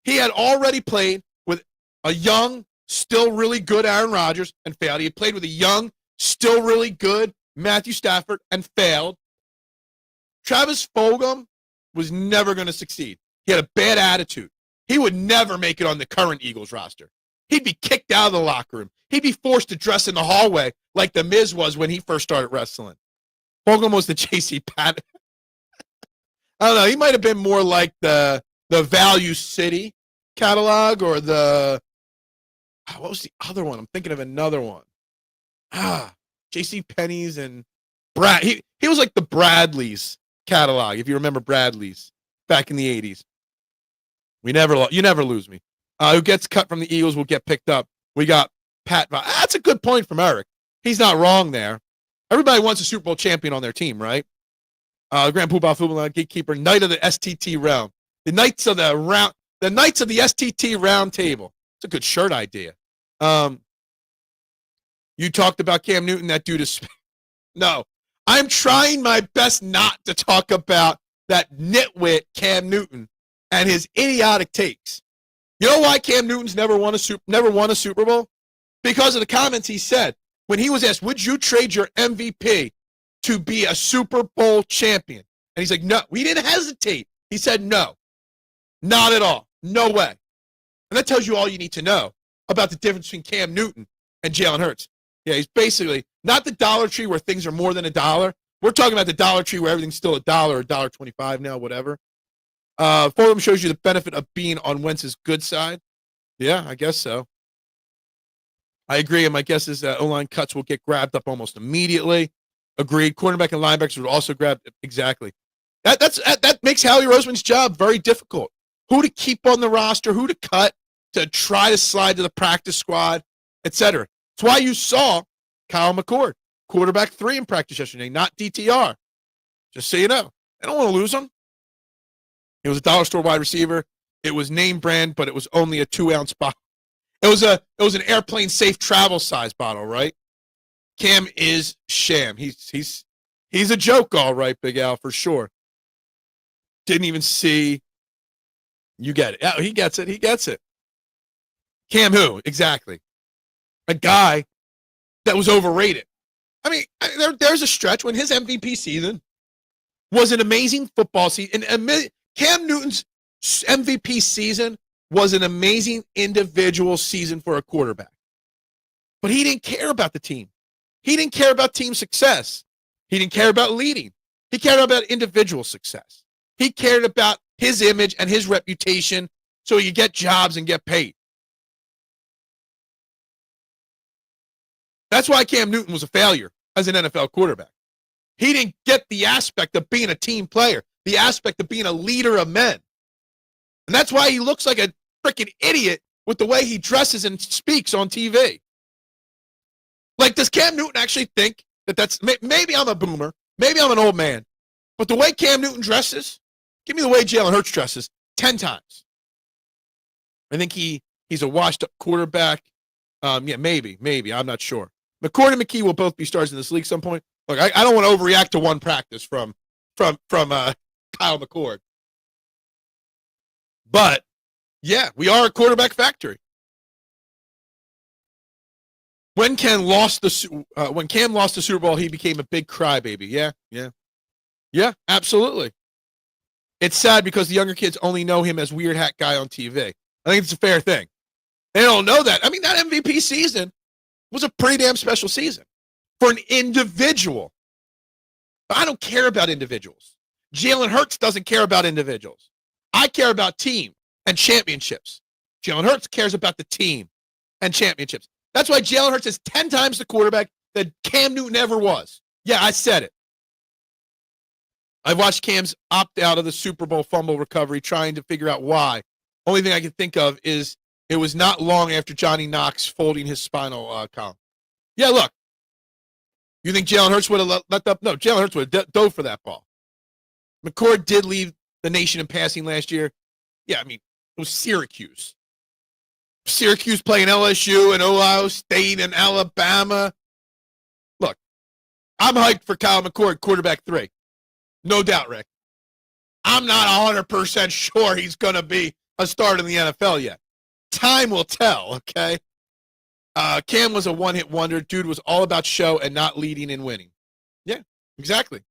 he had already played with a young, still really good Aaron Rodgers and failed. He had played with a young, still really good Matthew Stafford and failed. Travis Fulgham was never going to succeed. He had a bad attitude. He would never make it on the current Eagles roster. He'd be kicked out of the locker room. He'd be forced to dress in the hallway like The Miz was when he first started wrestling. Fulgham was the J.C. Pat. I don't know. He might have been more like the Value City catalog or what was the other one? I'm thinking of another one. J.C. Penney's and Brad. He was like the Bradleys catalog, if you remember Bradleys back in the 80s. You never lose me. Who gets cut from the Eagles will get picked up. We got Pat. That's a good point from Eric. He's not wrong there. Everybody wants a Super Bowl champion on their team, right? Grand Poobah Football Gatekeeper, Knight of the STT Realm. The Knights of the STT Round Table. It's a good shirt idea. You talked about Cam Newton. That dude is... No. I'm trying my best not to talk about that nitwit Cam Newton and his idiotic takes. You know why Cam Newton's never won a Super Bowl? Because of the comments he said. When he was asked, would you trade your MVP to be a Super Bowl champion? And he's like, no, we didn't hesitate. He said, no, not at all. No way. And that tells you all you need to know about the difference between Cam Newton and Jalen Hurts. Yeah, he's basically not the Dollar Tree where things are more than $1. We're talking about the Dollar Tree where everything's still $1 or $1.25 now, whatever. Fulham shows you the benefit of being on Wentz's good side. Yeah, I guess so. I agree, and my guess is that O-line cuts will get grabbed up almost immediately. Agreed. Cornerback and linebackers would also grab exactly. That makes Howie Roseman's job very difficult. Who to keep on the roster, who to cut, to try to slide to the practice squad, etc. That's why you saw Kyle McCord, quarterback 3 in practice yesterday, not DTR. Just so you know. I don't want to lose him. It was a dollar store wide receiver. It was name brand, but it was only a 2-ounce bottle. It was an airplane safe travel size bottle, right? Cam is sham. He's a joke, all right, Big Al, for sure. Didn't even see. You get it. Yeah, he gets it. He gets it. Cam who? Exactly. A guy that was overrated. I mean, there's a stretch when his MVP season was an amazing football season. Cam Newton's MVP season was an amazing individual season for a quarterback. But he didn't care about the team. He didn't care about team success. He didn't care about leading. He cared about individual success. He cared about his image and his reputation so he could get jobs and get paid. That's why Cam Newton was a failure as an NFL quarterback. He didn't get the aspect of being a team player, the aspect of being a leader of men. And that's why he looks like a freaking idiot with the way he dresses and speaks on TV. Like, does Cam Newton actually think that's, maybe I'm a boomer, maybe I'm an old man, but the way Cam Newton dresses, give me the way Jalen Hurts dresses 10 times. I think he's a washed-up quarterback. Yeah, maybe, I'm not sure. McCord and McKee will both be stars in this league at some point. Look, I don't want to overreact to one practice from Kyle McCord. But, yeah, we are a quarterback factory. When Cam lost the Super Bowl, he became a big crybaby. Yeah, absolutely. It's sad because the younger kids only know him as weird hat guy on TV. I think it's a fair thing. They don't know that. I mean, that MVP season was a pretty damn special season for an individual. But I don't care about individuals. Jalen Hurts doesn't care about individuals. I care about team and championships. Jalen Hurts cares about the team and championships. That's why Jalen Hurts is 10 times the quarterback that Cam Newton ever was. Yeah, I said it. I've watched Cam's opt out of the Super Bowl fumble recovery trying to figure out why. Only thing I can think of is it was not long after Johnny Knox folding his spinal column. Yeah, look. You think Jalen Hurts would have let up? No, Jalen Hurts would have dove for that ball. McCord did lead the nation in passing last year. Yeah, I mean, it was Syracuse. Syracuse playing LSU and Ohio State and Alabama. Look, I'm hyped for Kyle McCord, quarterback 3. No doubt, Rick. I'm not 100% sure he's going to be a starter in the NFL yet. Time will tell, okay? Cam was a one-hit wonder. Dude was all about show and not leading and winning. Yeah, exactly.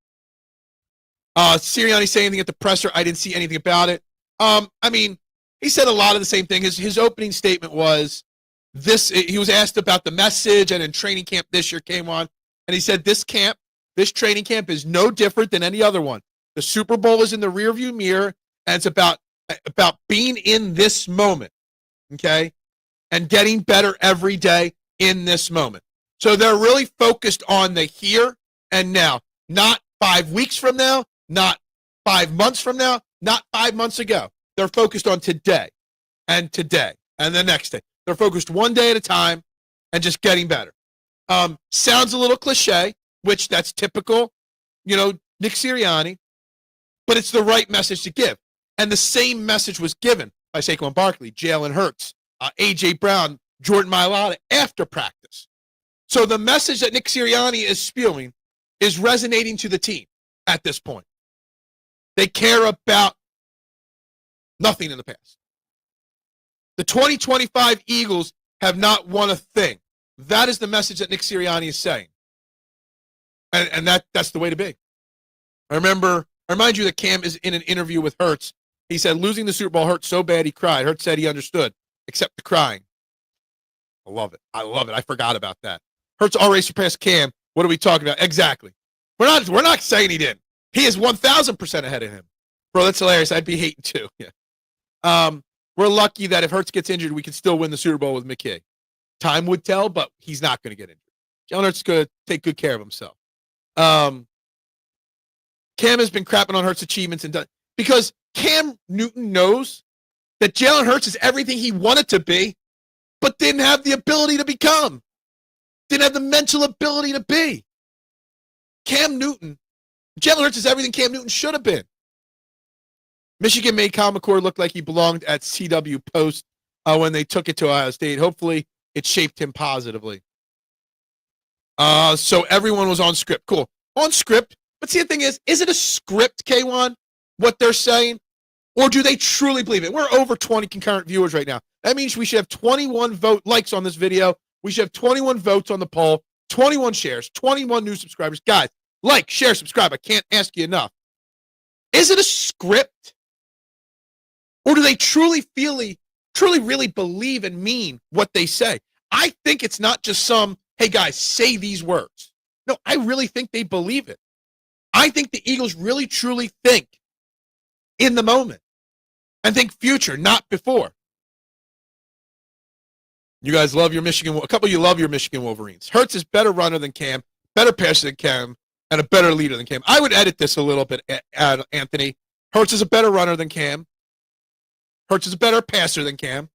Sirianni saying anything at the presser. I didn't see anything about it. I mean, he said a lot of the same thing. His opening statement was this. He was asked about the message, and in training camp this year came on, and he said this training camp is no different than any other one. The Super Bowl is in the rearview mirror, and it's about being in this moment, okay, and getting better every day in this moment. So they're really focused on the here and now, not 5 weeks from now, not 5 months from now, not 5 months ago. They're focused on today and the next day. They're focused one day at a time and just getting better. Sounds a little cliche, which that's typical, Nick Sirianni, but it's the right message to give. And the same message was given by Saquon Barkley, Jalen Hurts, A.J. Brown, Jordan Mailata after practice. So the message that Nick Sirianni is spewing is resonating to the team at this point. They care about nothing in the past. The 2025 Eagles have not won a thing. That is the message that Nick Sirianni is saying. And that's the way to be. I remember I remind you that Cam is in an interview with Hurts. He said losing the Super Bowl hurt so bad he cried. Hurts said he understood, except the crying. I love it. I love it. I forgot about that. Hurts already surpassed Cam. What are we talking about? Exactly. We're not saying he didn't. He is 1,000% ahead of him. Bro, that's hilarious. I'd be hating too. Yeah. We're lucky that if Hurts gets injured, we can still win the Super Bowl with McKay. Time would tell, but he's not going to get injured. Jalen Hurts is going to take good care of himself. Cam has been crapping on Hurts' achievements and done because Cam Newton knows that Jalen Hurts is everything he wanted to be, but didn't have the ability to become. Didn't have the mental ability to be. Jalen Hurts is everything Cam Newton should have been. Michigan made Kyle McCord look like he belonged at CW Post when they took it to Ohio State. Hopefully, it shaped him positively. So everyone was on script. Cool. On script. But see, the thing is it a script, K1, what they're saying? Or do they truly believe it? We're over 20 concurrent viewers right now. That means we should have 21 likes on this video. We should have 21 votes on the poll, 21 shares, 21 new subscribers. Guys, like, share, subscribe. I can't ask you enough. Is it a script? Or do they truly really believe and mean what they say? I think it's not just some, hey, guys, say these words. No, I really think they believe it. I think the Eagles really, truly think in the moment and think future, not before. You guys love your Michigan. A couple of you love your Michigan Wolverines. Hurts is better runner than Cam, better passer than Cam, and a better leader than Cam. I would edit this a little bit, Anthony. Hurts is a better runner than Cam. Hurts is a better passer than Cam.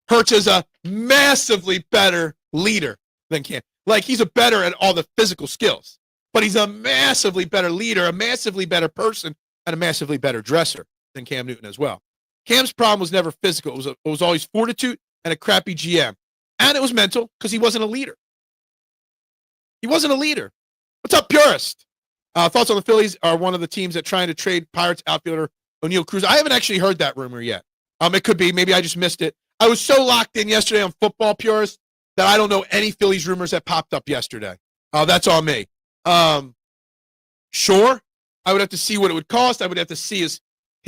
Hurts is a massively better leader than Cam. Like, he's a better at all the physical skills. But he's a massively better leader, a massively better person, and a massively better dresser than Cam Newton as well. Cam's problem was never physical. It was always fortitude and a crappy GM. And it was mental because he wasn't a leader. He wasn't a leader. What's up, Purist? Thoughts on the Phillies are one of the teams that trying to trade Pirates outfielder O'Neal Cruz. I haven't actually heard that rumor yet. It could be. Maybe I just missed it. I was so locked in yesterday on Football Purist that I don't know any Phillies rumors that popped up yesterday. That's on me. Sure. I would have to see what it would cost. I would have to see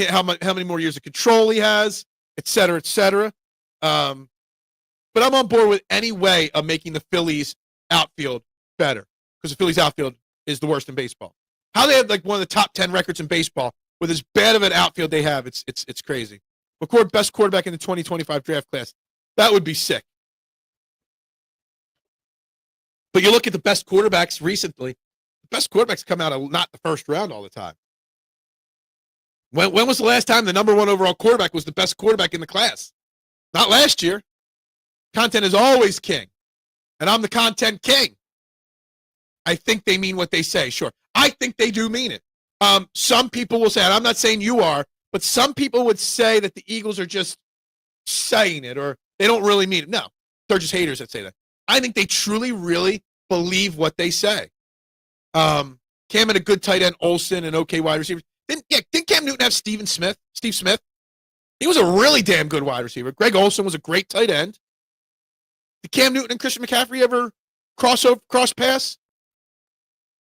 how many more years of control he has, et cetera, et cetera. But I'm on board with any way of making the Phillies outfield better because the Phillies outfield is the worst in baseball. How they have like one of the top 10 records in baseball with as bad of an outfield they have, it's crazy. McCord, best quarterback in the 2025 draft class. That would be sick. But you look at the best quarterbacks recently, the best quarterbacks come out of not the first round all the time. When was the last time the number one overall quarterback was the best quarterback in the class? Not last year. Content is always king. And I'm the content king. I think they mean what they say, sure. I think they do mean it. Some people will say, and I'm not saying you are, but some people would say that the Eagles are just saying it or they don't really mean it. No, they're just haters that say that. I think they truly, really believe what they say. Cam had a good tight end, Olsen, and okay wide receivers. Didn't Cam Newton have Steve Smith? He was a really damn good wide receiver. Greg Olsen was a great tight end. Did Cam Newton and Christian McCaffrey ever cross pass?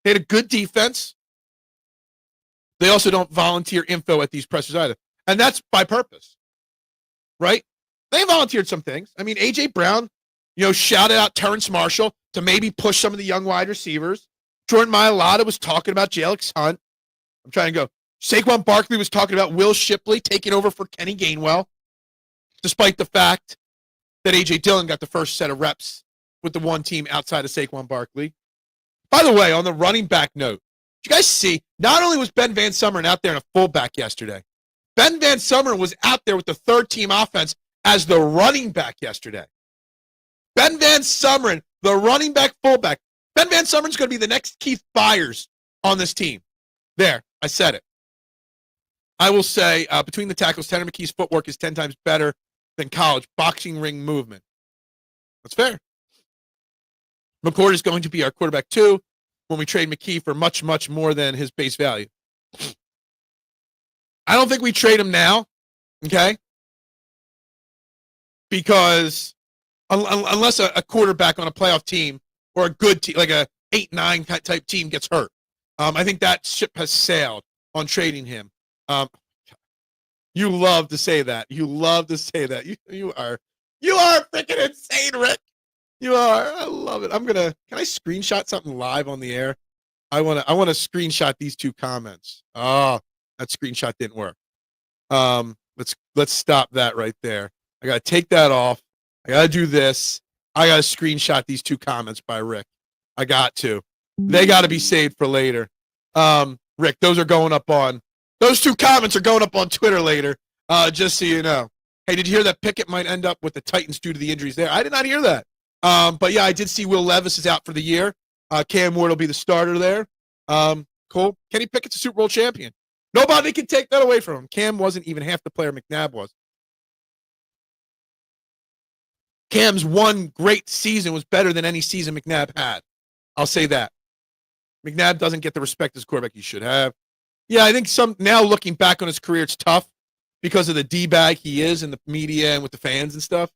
They had a good defense. They also don't volunteer info at these pressers either. And that's by purpose, right? They volunteered some things. I mean, A.J. Brown, shouted out Terrence Marshall to maybe push some of the young wide receivers. Jordan Mailata was talking about Alex Hunt. I'm trying to go. Saquon Barkley was talking about Will Shipley taking over for Kenny Gainwell, despite the fact that A.J. Dillon got the first set of reps with the one team outside of Saquon Barkley. By the way, on the running back note, did you guys see, not only was Ben Van Sumeren out there in a fullback yesterday, Ben Van Sumeren was out there with the third-team offense as the running back yesterday. Ben Van Sumeren, the running back fullback. Ben Van Sumeren's going to be the next Keith Byers on this team. There, I said it. I will say, between the tackles, Tanner McKee's footwork is 10 times better than college boxing ring movement. That's fair. McCord is going to be our quarterback, too, when we trade McKee for much, much more than his base value. I don't think we trade him now, okay? Because unless a quarterback on a playoff team or a good team, like a 8-9 type team gets hurt, I think that ship has sailed. on trading him. You love to say that. You love to say that. You are freaking insane, Rick. You are. I love it. Can I screenshot something live on the air? I want to screenshot these two comments. Oh, that screenshot didn't work. Let's stop that right there. I got to take that off. I got to do this. I got to screenshot these two comments by Rick. I got to. They got to be saved for later. Rick, those two comments are going up on Twitter later, just so you know. Hey, did you hear that Pickett might end up with the Titans due to the injuries there? I did not hear that. But yeah, I did see Will Levis is out for the year. Cam Ward will be the starter there. Cool. Kenny Pickett's a Super Bowl champion. Nobody can take that away from him. Cam wasn't even half the player McNabb was. Cam's one great season was better than any season McNabb had. I'll say that. McNabb doesn't get the respect as quarterback he should have. Yeah, I think now looking back on his career, it's tough because of the D-bag he is in the media and with the fans and stuff.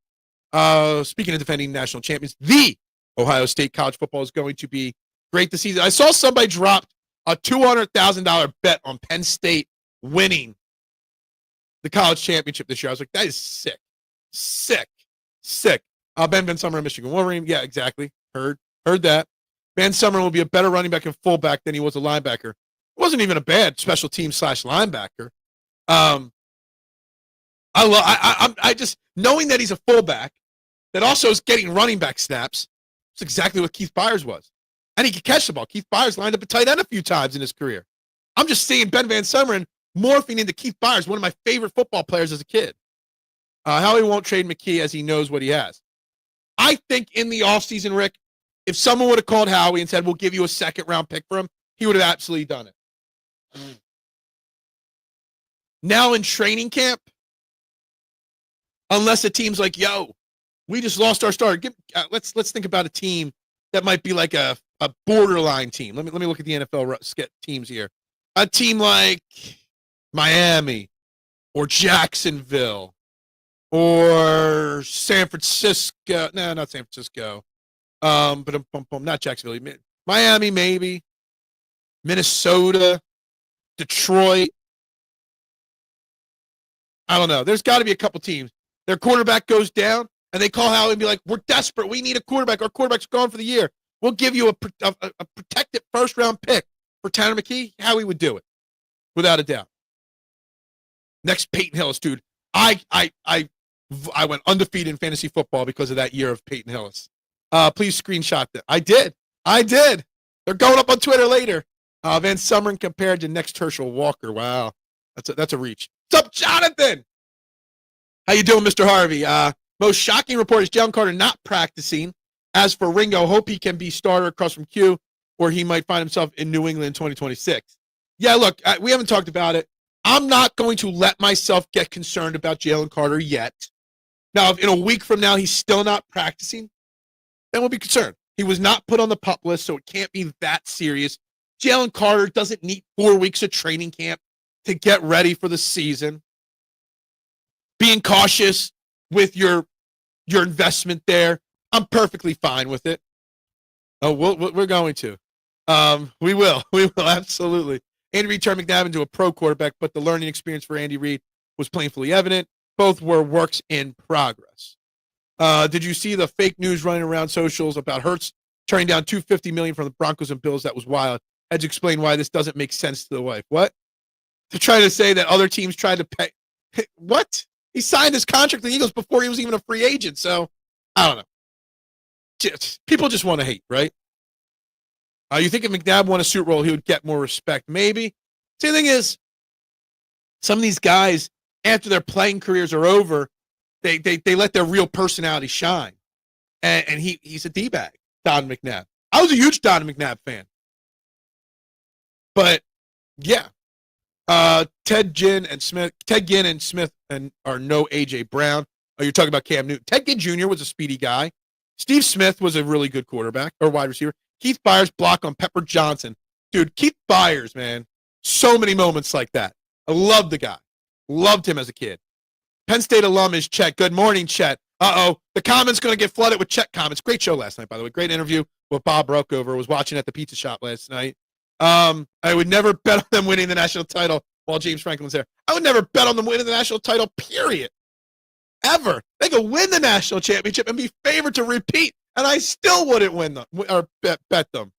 Speaking of defending national champions, the Ohio State college football is going to be great this season. I saw somebody dropped a $200,000 bet on Penn State winning the college championship this year. I was like, that is sick. Sick. Ben Van Summer, Michigan Wolverine. Yeah, exactly. Heard that. Van Summer will be a better running back and fullback than he was a linebacker. It wasn't even a bad special team / linebacker. I just knowing that he's a fullback that also is getting running back snaps. It's exactly what Keith Byers was. And he could catch the ball. Keith Byers lined up a tight end a few times in his career. I'm just seeing Ben Van Sumeren morphing into Keith Byers, one of my favorite football players as a kid. Howie won't trade McKee as he knows what he has. I think in the offseason, Rick, if someone would have called Howie and said, we'll give you a second-round pick for him, he would have absolutely done it. Now in training camp, unless a team's like, yo, we just lost our starter. Let's think about a team that might be like a borderline team. Let me look at the NFL teams here. A team like Miami or Jacksonville or San Francisco. No, not San Francisco. But not Jacksonville. Miami, maybe. Minnesota, Detroit. I don't know. There's got to be a couple teams. Their quarterback goes down, and they call Howie and be like, we're desperate. We need a quarterback. Our quarterback's gone for the year. We'll give you a protected first-round pick for Tanner McKee. Howie would do it, without a doubt. Next, Peyton Hillis, dude. I went undefeated in fantasy football because of that year of Peyton Hillis. Please screenshot that. I did. They're going up on Twitter later. Van Sumeren compared to next Herschel Walker. Wow. That's a reach. What's up, Jonathan? How you doing, Mr. Harvey? Most shocking report is Jalen Carter not practicing. As for Ringo, hope he can be starter across from Q, or he might find himself in New England in 2026. Yeah, look, we haven't talked about it. I'm not going to let myself get concerned about Jalen Carter yet. Now, if in a week from now he's still not practicing, then we'll be concerned. He was not put on the PUP list, so it can't be that serious. Jalen Carter doesn't need 4 weeks of training camp to get ready for the season. Being cautious with your investment there, I'm perfectly fine with it. Oh, we're going to. We will absolutely. Andy Reid turned McNabb into a pro quarterback, but the learning experience for Andy Reid was painfully evident. Both were works in progress. Did you see the fake news running around socials about Hurts turning down $250 million from the Broncos and Bills? That was wild. Had to explain why this doesn't make sense to the wife. What? They're trying to say that other teams tried to pay. What? He signed his contract with the Eagles before he was even a free agent. So I don't know. People just want to hate, right? You think if McNabb won a Super Bowl, he would get more respect? Maybe. See, the thing is, some of these guys, after their playing careers are over, they let their real personality shine. And he's a D-bag, Don McNabb. I was a huge Don McNabb fan. But, yeah. Ted Ginn and Smith are no A.J. Brown. Oh, you're talking about Cam Newton. Ted Ginn Jr. was a speedy guy. Steve Smith was a really good quarterback or wide receiver. Keith Byers block on Pepper Johnson. Dude, Keith Byers, man. So many moments like that. I love the guy. Loved him as a kid. Penn State alum is Chet. Good morning, Chet. Uh-oh. The comments going to get flooded with Chet comments. Great show last night, by the way. Great interview with Bob Brookover. Was watching at the pizza shop last night. I would never bet on them winning the national title while James Franklin's there. I would never bet on them winning the national title, period. Ever. They could win the national championship and be favored to repeat, and I still wouldn't win them or bet them.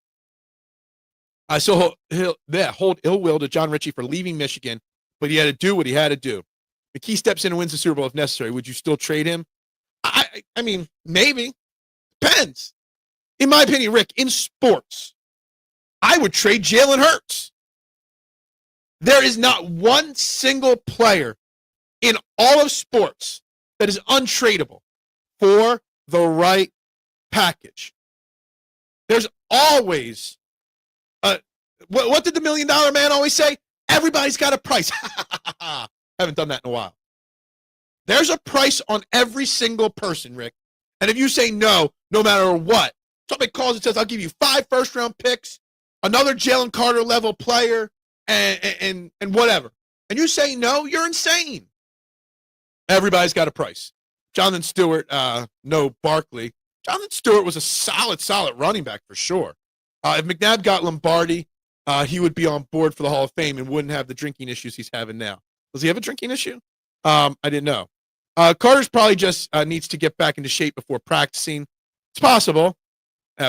I still hold ill will to John Ritchie for leaving Michigan, but he had to do what he had to do. McKee steps in and wins the Super Bowl if necessary. Would you still trade him? I mean, maybe. Depends. In my opinion, Rick, in sports, I would trade Jalen Hurts. There is not one single player in all of sports that is untradeable for the right package. There's always what did the $1 Million Man always say? Everybody's got a price. Haven't done that in a while. There's a price on every single person, Rick. And if you say no matter what, somebody calls and says, I'll give you 5 first-round picks, another Jalen Carter level player, and whatever. And you say no, you're insane. Everybody's got a price. Jonathan Stewart, no Barkley. Jonathan Stewart was a solid running back for sure. If McNabb got Lombardi, he would be on board for the Hall of Fame and wouldn't have the drinking issues he's having now. Does he have a drinking issue? I didn't know. Carter's probably just needs to get back into shape before practicing. It's possible.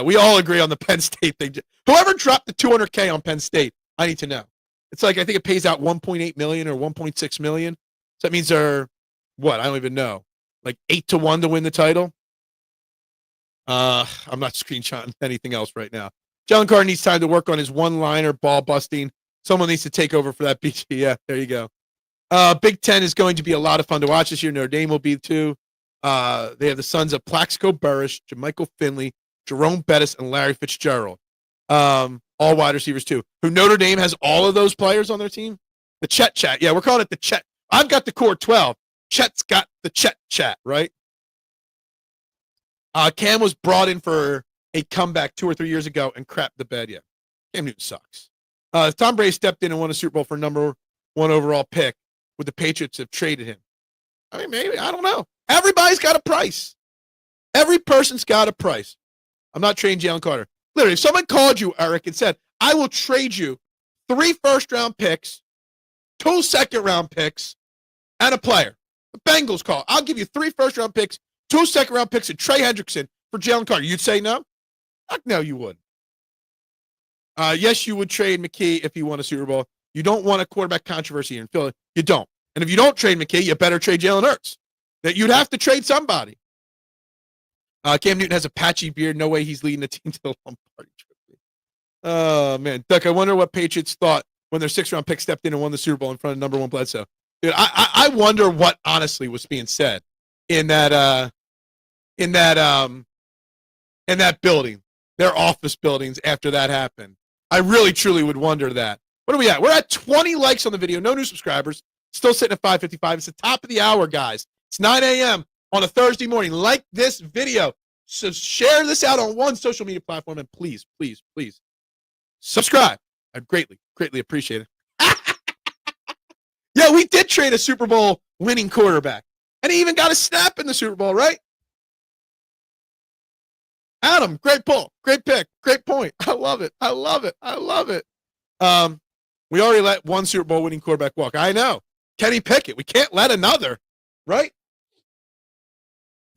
We all agree on the Penn State thing. Whoever dropped the $200K on Penn State, I need to know. It's like, I think it pays out $1.8 million or $1.6 million. So that means they're, what? I don't even know. Like 8-1 to win the title. I'm not screenshotting anything else right now. Jalen Carter needs time to work on his one-liner ball busting. Someone needs to take over for that BT. Yeah, there you go. Big Ten is going to be a lot of fun to watch this year. Notre Dame will be too. They have the sons of Plaxico Burress, Jermichael Finley, Jerome Bettis, and Larry Fitzgerald. All wide receivers too. Who Notre Dame has all of those players on their team? The Chet Chat. Yeah, we're calling it the Chet. I've got the core 12. Chet's got the Chet Chat, right? Cam was brought in for a comeback 2 or 3 years ago and crapped the bed. Yeah, Cam Newton sucks. Tom Brady stepped in and won a Super Bowl for number 1 overall pick. Would the Patriots have traded him? I mean, maybe. I don't know. Everybody's got a price. Every person's got a price. I'm not trading Jalen Carter. Literally, if someone called you, Eric, and said, I will trade you 3 first-round picks, 2 second-round picks, and a player. The Bengals call. I'll give you 3 first-round picks, 2 second-round picks, and Trey Hendrickson for Jalen Carter. You'd say no? Heck no, you wouldn't. Yes, you would trade McKee if he won a Super Bowl. You don't want a quarterback controversy in Philly. You don't. And if you don't trade McKee, you better trade Jalen Hurts. That you'd have to trade somebody. Cam Newton has a patchy beard. No way he's leading the team to the Lombardi Trophy. Oh, man. Duck, I wonder what Patriots thought when their 6th-round pick stepped in and won the Super Bowl in front of number 1 Bledsoe. Dude, I wonder what honestly was being said in that building, their office buildings after that happened. I really, truly would wonder that. What are we at? We're at 20 likes on the video. No new subscribers. Still sitting at 555. It's the top of the hour, guys. It's 9 a.m. on a Thursday morning. Like this video. So share this out on one social media platform. And please, please, please subscribe. I'd greatly, greatly appreciate it. Yeah, we did trade a Super Bowl winning quarterback. And he even got a snap in the Super Bowl, right? Adam, great pull. Great pick. Great point. I love it. I love it. I love it. We already let 1 Super Bowl winning quarterback walk. I know. Kenny Pickett. We can't let another, right?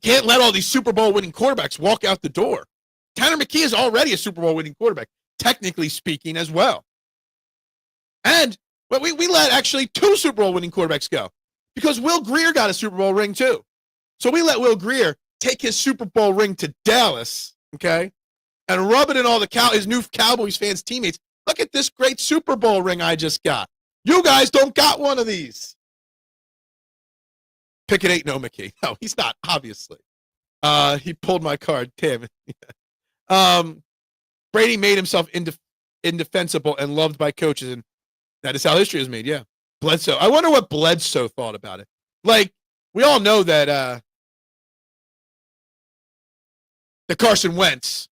Can't let all these Super Bowl winning quarterbacks walk out the door. Tanner McKee is already a Super Bowl winning quarterback, technically speaking, as well. And we let actually 2 Super Bowl winning quarterbacks go because Will Grier got a Super Bowl ring too. So we let Will Grier take his Super Bowl ring to Dallas, okay, and rub it in all his new Cowboys fans' teammates. Look at this great Super Bowl ring I just got. You guys don't got one of these. Pickett ain't no McKee. No, he's not, obviously. He pulled my card. Damn it. Brady made himself indefensible and loved by coaches, and that is how history is made, yeah. Bledsoe. I wonder what Bledsoe thought about it. Like, we all know that the Carson Wentz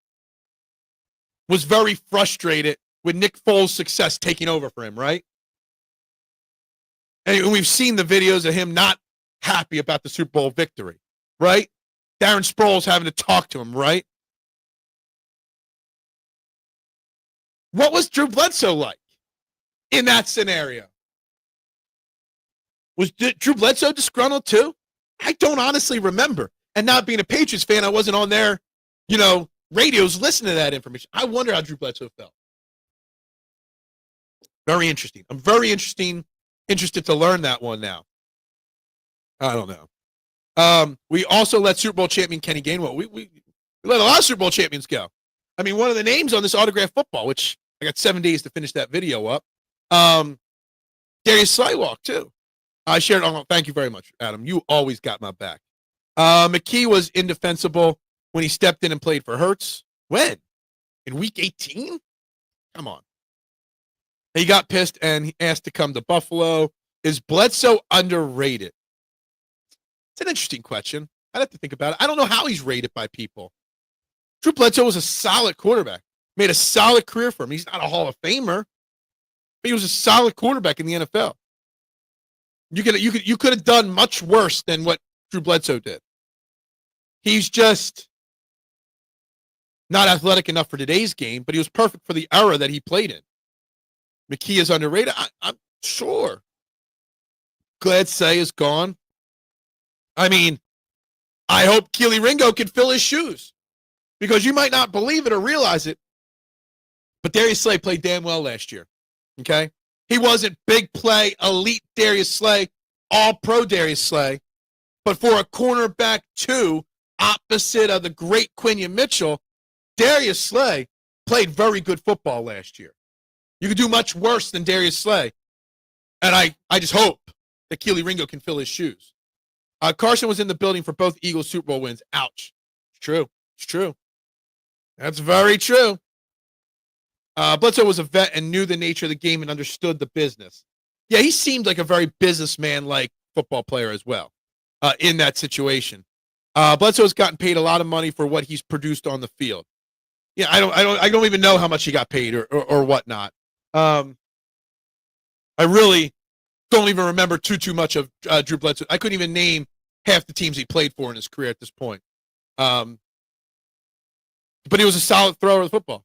was very frustrated with Nick Foles' success taking over for him, right? And we've seen the videos of him not happy about the Super Bowl victory, right? Darren Sproles having to talk to him, right? What was Drew Bledsoe like in that scenario? Was Drew Bledsoe disgruntled too? I don't honestly remember. And not being a Patriots fan, I wasn't on their, radios listening to that information. I wonder how Drew Bledsoe felt. Very interesting. I'm very interested to learn that one now. I don't know. We also let Super Bowl champion Kenny Gainwell. We let a lot of Super Bowl champions go. I mean, one of the names on this autographed football, which I got 7 days to finish that video up. Darius Slay walked too. I shared. Oh, thank you very much, Adam. You always got my back. McKee was indefensible when he stepped in and played for Hurts. When? In week 18? Come on. He got pissed and he asked to come to Buffalo. Is Bledsoe underrated? It's an interesting question. I'd have to think about it. I don't know how he's rated by people. Drew Bledsoe was a solid quarterback. Made a solid career for him. He's not a Hall of Famer, but he was a solid quarterback in the NFL. You could have done much worse than what Drew Bledsoe did. He's just not athletic enough for today's game, but he was perfect for the era that he played in. McKee is underrated. I'm sure. Glad Say is gone. I mean, I hope Keely Ringo can fill his shoes, because you might not believe it or realize it, but Darius Slay played damn well last year. Okay? He wasn't big play, elite Darius Slay, all-pro Darius Slay, but for a cornerback 2, opposite of the great Quinion Mitchell, Darius Slay played very good football last year. You could do much worse than Darius Slay. And I just hope that Keely Ringo can fill his shoes. Carson was in the building for both Eagles Super Bowl wins. Ouch. It's true. It's true. That's very true. Bledsoe was a vet and knew the nature of the game and understood the business. Yeah, he seemed like a very businessman-like football player as well in that situation. Bledsoe has gotten paid a lot of money for what he's produced on the field. Yeah, I don't even know how much he got paid or whatnot. I really don't even remember too much of Drew Bledsoe. I couldn't even name half the teams he played for in his career at this point. But he was a solid thrower of the football.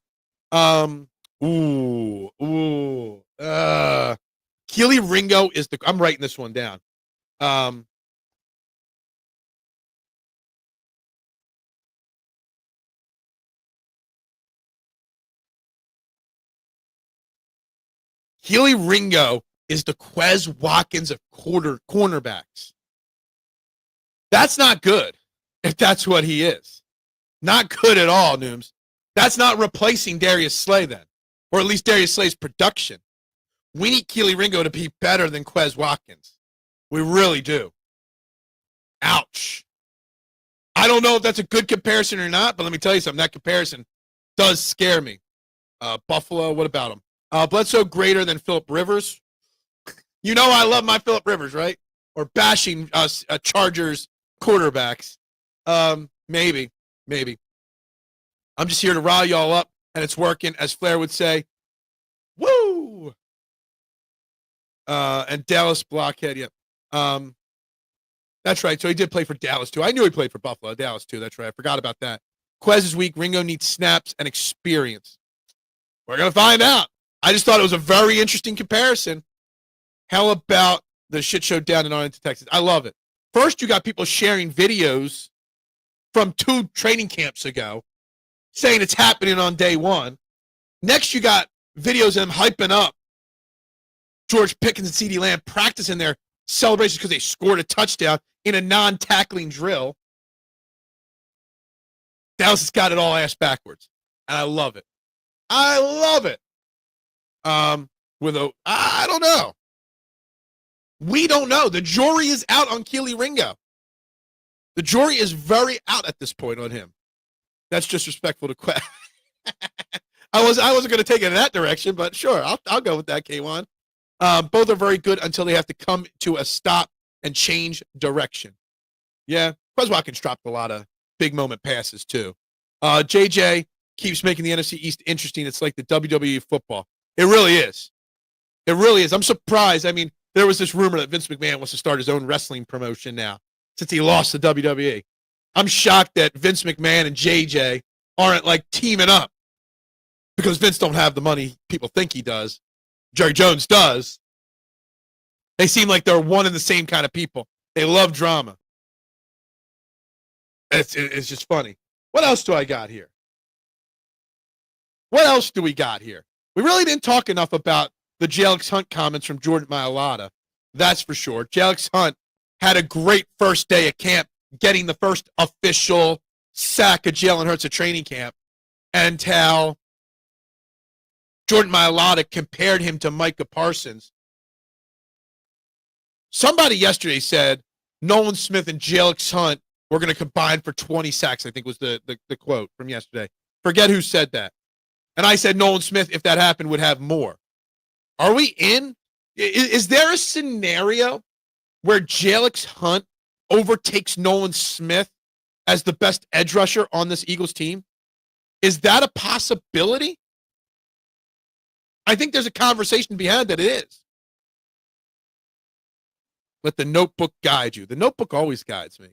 Keely Ringo is I'm writing this one down. Keely Ringo is the Quez Watkins of cornerbacks. That's not good if that's what he is. Not good at all, Nooms. That's not replacing Darius Slay then, or at least Darius Slay's production. We need Keely Ringo to be better than Quez Watkins. We really do. Ouch. I don't know if that's a good comparison or not, but let me tell you something. That comparison does scare me. Buffalo, what about him? Bledsoe greater than Phillip Rivers. You know I love my Phillip Rivers, right? Or bashing us Chargers quarterbacks. Maybe. I'm just here to rile y'all up, and it's working, as Flair would say. Woo! And Dallas Blockhead, yeah. That's right. So he did play for Dallas, too. I knew he played for Buffalo, Dallas, too. That's right. I forgot about that. Quez is weak. Ringo needs snaps and experience. We're going to find out. I just thought it was a very interesting comparison. How about the shit show down in Arlington, Texas? I love it. First, you got people sharing videos from 2 training camps ago saying it's happening on day 1. Next, you got videos of them hyping up George Pickens and CeeDee Lamb practicing their celebrations because they scored a touchdown in a non-tackling drill. Dallas has got it all ass backwards, and I love it. I love it. I don't know. We don't know. The jury is out on Keely Ringo. The jury is very out at this point on him. That's disrespectful to Quez. I wasn't going to take it in that direction, but sure, I'll go with that, K1. Both are very good until they have to come to a stop and change direction. Yeah, Quez Watkins dropped a lot of big moment passes too. JJ keeps making the NFC East interesting. It's like the WWE football. It really is. It really is. I'm surprised. I mean, there was this rumor that Vince McMahon wants to start his own wrestling promotion now since he lost the WWE. I'm shocked that Vince McMahon and JJ aren't like teaming up, because Vince don't have the money people think he does. Jerry Jones does. They seem like they're one and the same kind of people. They love drama. It's just funny. What else do I got here? What else do we got here? We really didn't talk enough about the Jalen Hunt comments from Jordan Mailata. That's for sure. Jalen Hunt had a great first day at camp, getting the first official sack of Jalen Hurts at training camp, and how Jordan Mailata compared him to Micah Parsons. Somebody yesterday said Nolan Smith and Jalen Hunt were going to combine for 20 sacks, I think was the quote from yesterday. Forget who said that. And I said Nolan Smith, if that happened, would have more. Are we in? Is there a scenario where Jalen Hunt overtakes Nolan Smith as the best edge rusher on this Eagles team? Is that a possibility? I think there's a conversation behind that it is. Let the notebook guide you. The notebook always guides me.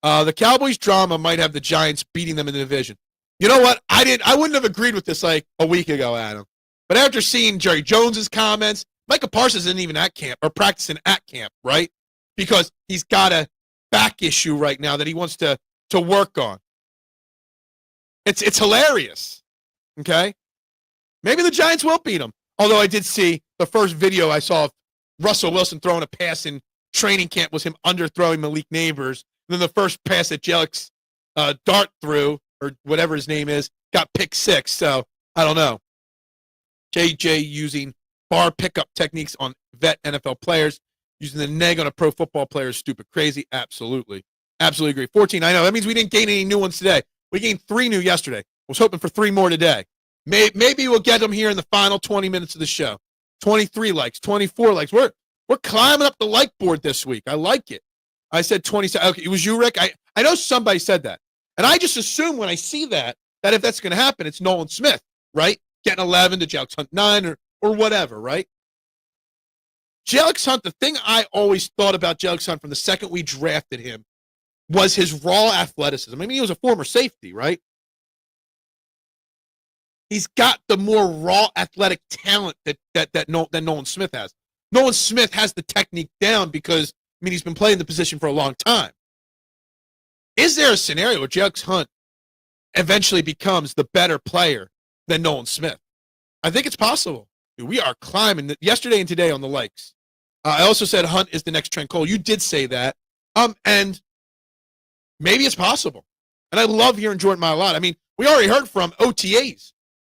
The Cowboys drama might have the Giants beating them in the division. You know what? I wouldn't have agreed with this like a week ago, Adam. But after seeing Jerry Jones's comments, Micah Parsons isn't even at camp or practicing at camp, right? Because he's got a back issue right now that he wants to work on. It's hilarious. Okay? Maybe the Giants will beat them. Although I did see the first video I saw of Russell Wilson throwing a pass in training camp was him underthrowing Malik Neighbors. And then the first pass that Jellick's dart threw, or whatever his name is, got pick six. So, I don't know. JJ using bar pickup techniques on vet NFL players, using the neg on a pro football player is stupid crazy. Absolutely. Absolutely agree. 14, I know. That means we didn't gain any new ones today. We gained 3 new yesterday. Was hoping for 3 more today. Maybe we'll get them here in the final 20 minutes of the show. 23 likes, 24 likes. We're climbing up the like board this week. I like it. I said 20. Okay, it was you, Rick. I know somebody said that. And I just assume when I see that if that's going to happen, it's Nolan Smith, right? Getting 11 to Jalen Hunt 9 or whatever, right? Jalen Hunt, the thing I always thought about Jalen Hunt from the second we drafted him was his raw athleticism. I mean, he was a former safety, right? He's got the more raw athletic talent that Nolan Smith has. Nolan Smith has the technique down because, I mean, he's been playing the position for a long time. Is there a scenario where Jalen Hunt eventually becomes the better player than Nolan Smith? I think it's possible. We are climbing yesterday and today on the likes. I also said Hunt is the next Trent Cole. You did say that. And maybe it's possible. And I love hearing Jordan Mailata. I mean, we already heard from OTAs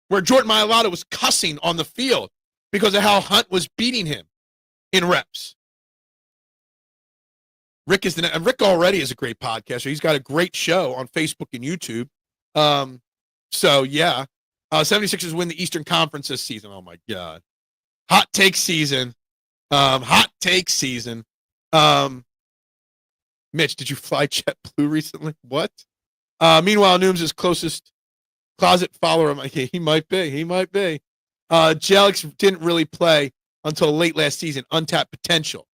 where Jordan Mailata was cussing on the field because of how Hunt was beating him in reps. Rick already is a great podcaster. He's got a great show on Facebook and YouTube. So yeah, 76ers win the Eastern Conference this season. Oh my God. Hot take season. Hot take season. Mitch, did you fly JetBlue recently? What? Meanwhile, Nooms' closest closet follower. He might be. Jelix didn't really play until late last season. Untapped potential.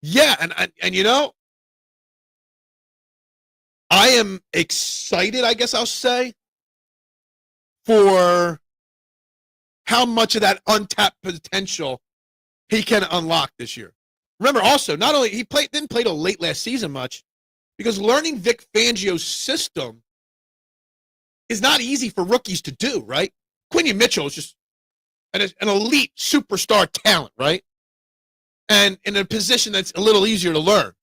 Yeah, and you know, I am excited, I guess I'll say, for how much of that untapped potential he can unlock this year. Remember, also, not only didn't play till late last season much, because learning Vic Fangio's system is not easy for rookies to do, right? Quinion Mitchell is just an elite superstar talent, right? And in a position that's a little easier to learn.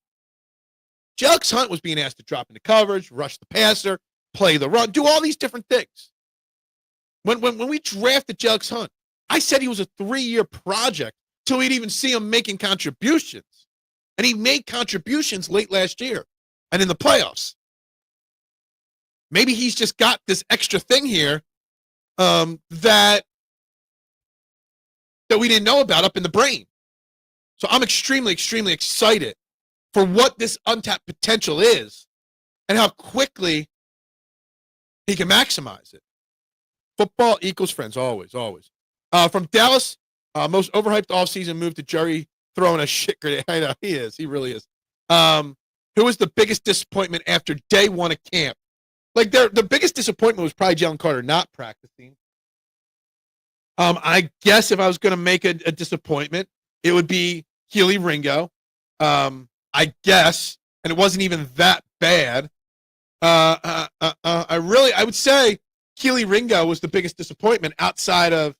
Jalen Hunt was being asked to drop into coverage, rush the passer, play the run, do all these different things. When we drafted Jalen Hunt, I said he was a 3-year project till we'd even see him making contributions. And he made contributions late last year and in the playoffs. Maybe he's just got this extra thing here that we didn't know about up in the brain. So I'm extremely, extremely excited for what this untapped potential is and how quickly he can maximize it. Football equals friends, always, always. From Dallas, most overhyped offseason move to Jerry throwing a shit grenade. I know, he is. He really is. Who was the biggest disappointment after day one of camp? Like, the biggest disappointment was probably Jalen Carter not practicing. I guess if I was going to make a disappointment, it would be Keely Ringo. I guess, and it wasn't even that bad. I would say Keely Ringo was the biggest disappointment outside of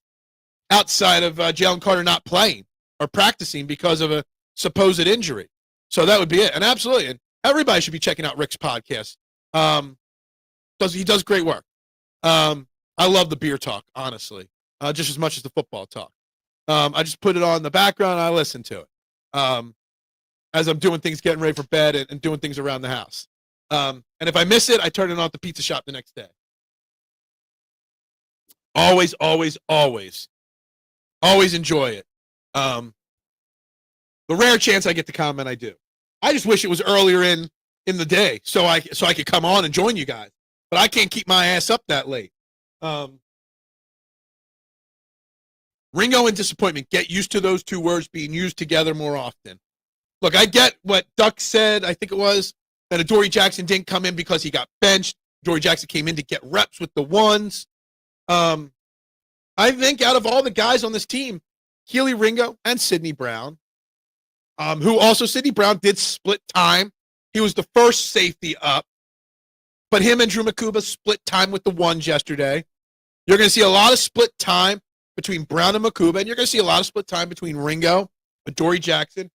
Jalen Carter not playing or practicing because of a supposed injury. So that would be it. And absolutely, and everybody should be checking out Rick's podcast. He does great work. I love the beer talk, honestly, just as much as the football talk. I just put it on in the background and I listen to it as I'm doing things, getting ready for bed and doing things around the house. And if I miss it, I turn it on at the pizza shop the next day. Always, always, always, always enjoy it. The rare chance I get to comment, I do. I just wish it was earlier in the day so I could come on and join you guys. But I can't keep my ass up that late. Ringo and disappointment. Get used to those two words being used together more often. Look, I get what Duck said, I think it was, that Adoree Jackson didn't come in because he got benched. Adoree Jackson came in to get reps with the ones. I think out of all the guys on this team, Keely Ringo and Sidney Brown, who also Sidney Brown did split time. He was the first safety up. But him and Drew Makuba split time with the ones yesterday. You're going to see a lot of split time between Brown and Makuba, and you're going to see a lot of split time between Ringo, Adoree Jackson,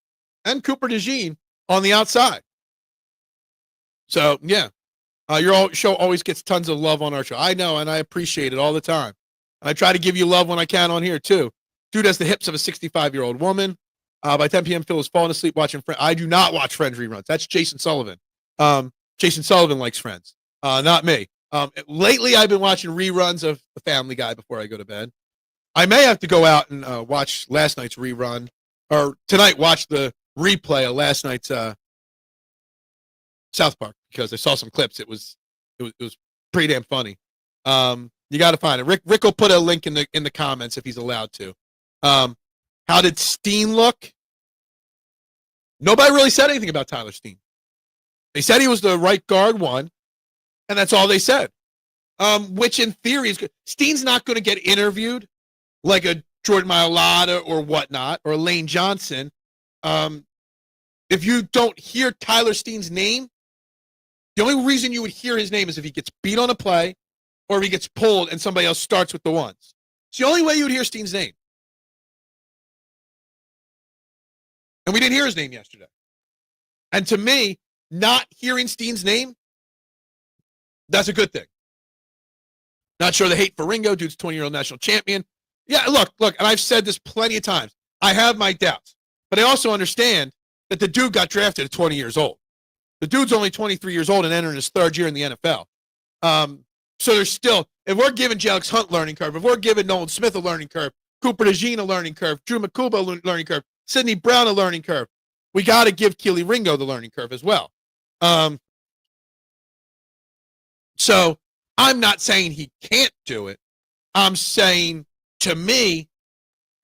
and Cooper DeJean on the outside. So, yeah, your show always gets tons of love on our show. I know, and I appreciate it all the time. And I try to give you love when I can on here, too. Dude has the hips of a 65-year-old woman. By 10 p.m., Phil is falling asleep watching Friends. I do not watch Friends reruns. That's Jason Sullivan. Jason Sullivan likes Friends. Not me. Lately, I've been watching reruns of The Family Guy before I go to bed. I may have to go out and watch last night's rerun, or tonight watch the replay of last night's South Park, because I saw some clips. It was pretty damn funny. You got to find it. Rick will put a link in the comments if he's allowed to. How did Steen look? Nobody really said anything about Tyler Steen. They said he was the right guard one, and that's all they said. Which in theory is good. Steen's not going to get interviewed like a Jordan Mailata or whatnot, or Lane Johnson. If you don't hear Tyler Steen's name, the only reason you would hear his name is if he gets beat on a play or if he gets pulled and somebody else starts with the ones. It's the only way you would hear Steen's name. And we didn't hear his name yesterday. And to me, not hearing Steen's name, that's a good thing. Not sure the hate for Ringo, dude's 20-year-old national champion. Yeah, look, and I've said this plenty of times. I have my doubts. But I also understand that the dude got drafted at 20 years old. The dude's only 23 years old and entering his third year in the NFL. So there's still, if we're giving Alex Hunt learning curve, if we're giving Nolan Smith a learning curve, Cooper DeJean a learning curve, Drew Makuba a learning curve, Sidney Brown a learning curve, we got to give Keely Ringo the learning curve as well. So I'm not saying he can't do it. I'm saying, to me,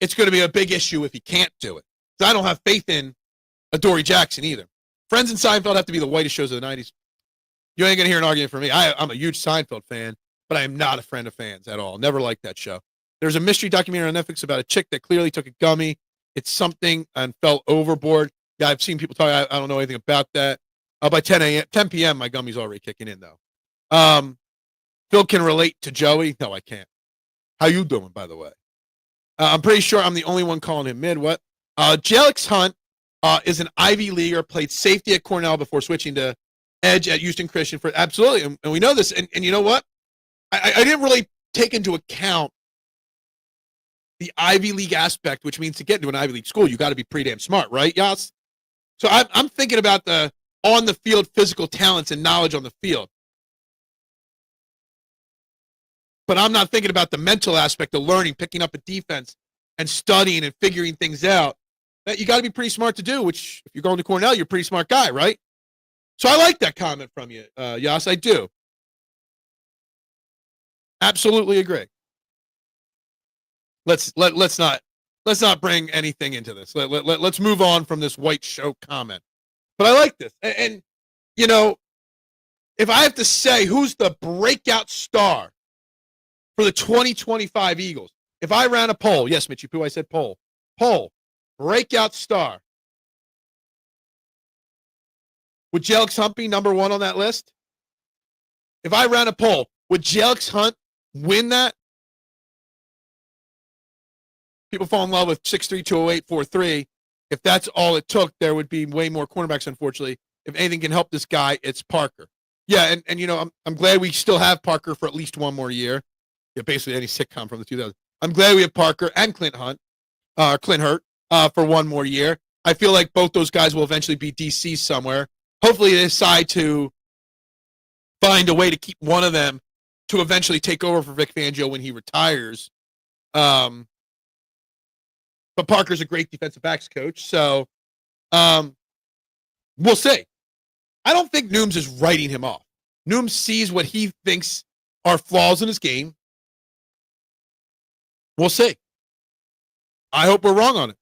it's going to be a big issue if he can't do it. So I don't have faith in Adoree Jackson either. Friends and Seinfeld have to be the whitest shows of the 90s. You ain't going to hear an argument from me. I'm a huge Seinfeld fan, but I am not a friend of fans at all. Never liked that show. There's a mystery documentary on Netflix about a chick that clearly took a gummy. It's something and fell overboard. Yeah, I've seen people talk. I don't know anything about that. By 10 p.m., my gummy's already kicking in, though. Phil can relate to Joey. No, I can't. How you doing, by the way? I'm pretty sure I'm the only one calling him mid. What? Alex Hunt is an Ivy Leaguer, played safety at Cornell before switching to edge at Houston Christian. Absolutely, and we know this. And you know what? I didn't really take into account the Ivy League aspect, which means to get into an Ivy League school, you got to be pretty damn smart, right, Yas? So I'm thinking about the on-the-field physical talents and knowledge on the field. But I'm not thinking about the mental aspect of learning, picking up a defense, and studying and figuring things out. That you got to be pretty smart to do, which if you're going to Cornell, you're a pretty smart guy, right? So I like that comment from you, Yas. I do. Absolutely agree. Let's not bring anything into this. Let's move on from this white show comment. But I like this. And you know, if I have to say who's the breakout star for the 2025 Eagles, If I ran a poll, yes, Mitchy Poo, I said poll. Poll, breakout star. Would Jelix Hunt be number one on that list? If I ran a poll, would Jelix Hunt win that? People fall in love with 6'3", 208, 4'3". If that's all it took, there would be way more cornerbacks, unfortunately. If anything can help this guy, it's Parker. Yeah, and you know, I'm glad we still have Parker for at least one more year. Yeah, basically any sitcom from the 2000s. I'm glad we have Parker and Clint Hurt for one more year. I feel like both those guys will eventually be DC somewhere. Hopefully they decide to find a way to keep one of them to eventually take over for Vic Fangio when he retires. But Parker's a great defensive backs coach, so we'll see. I don't think Nooms is writing him off. Nooms sees what he thinks are flaws in his game. We'll see. I hope we're wrong on it.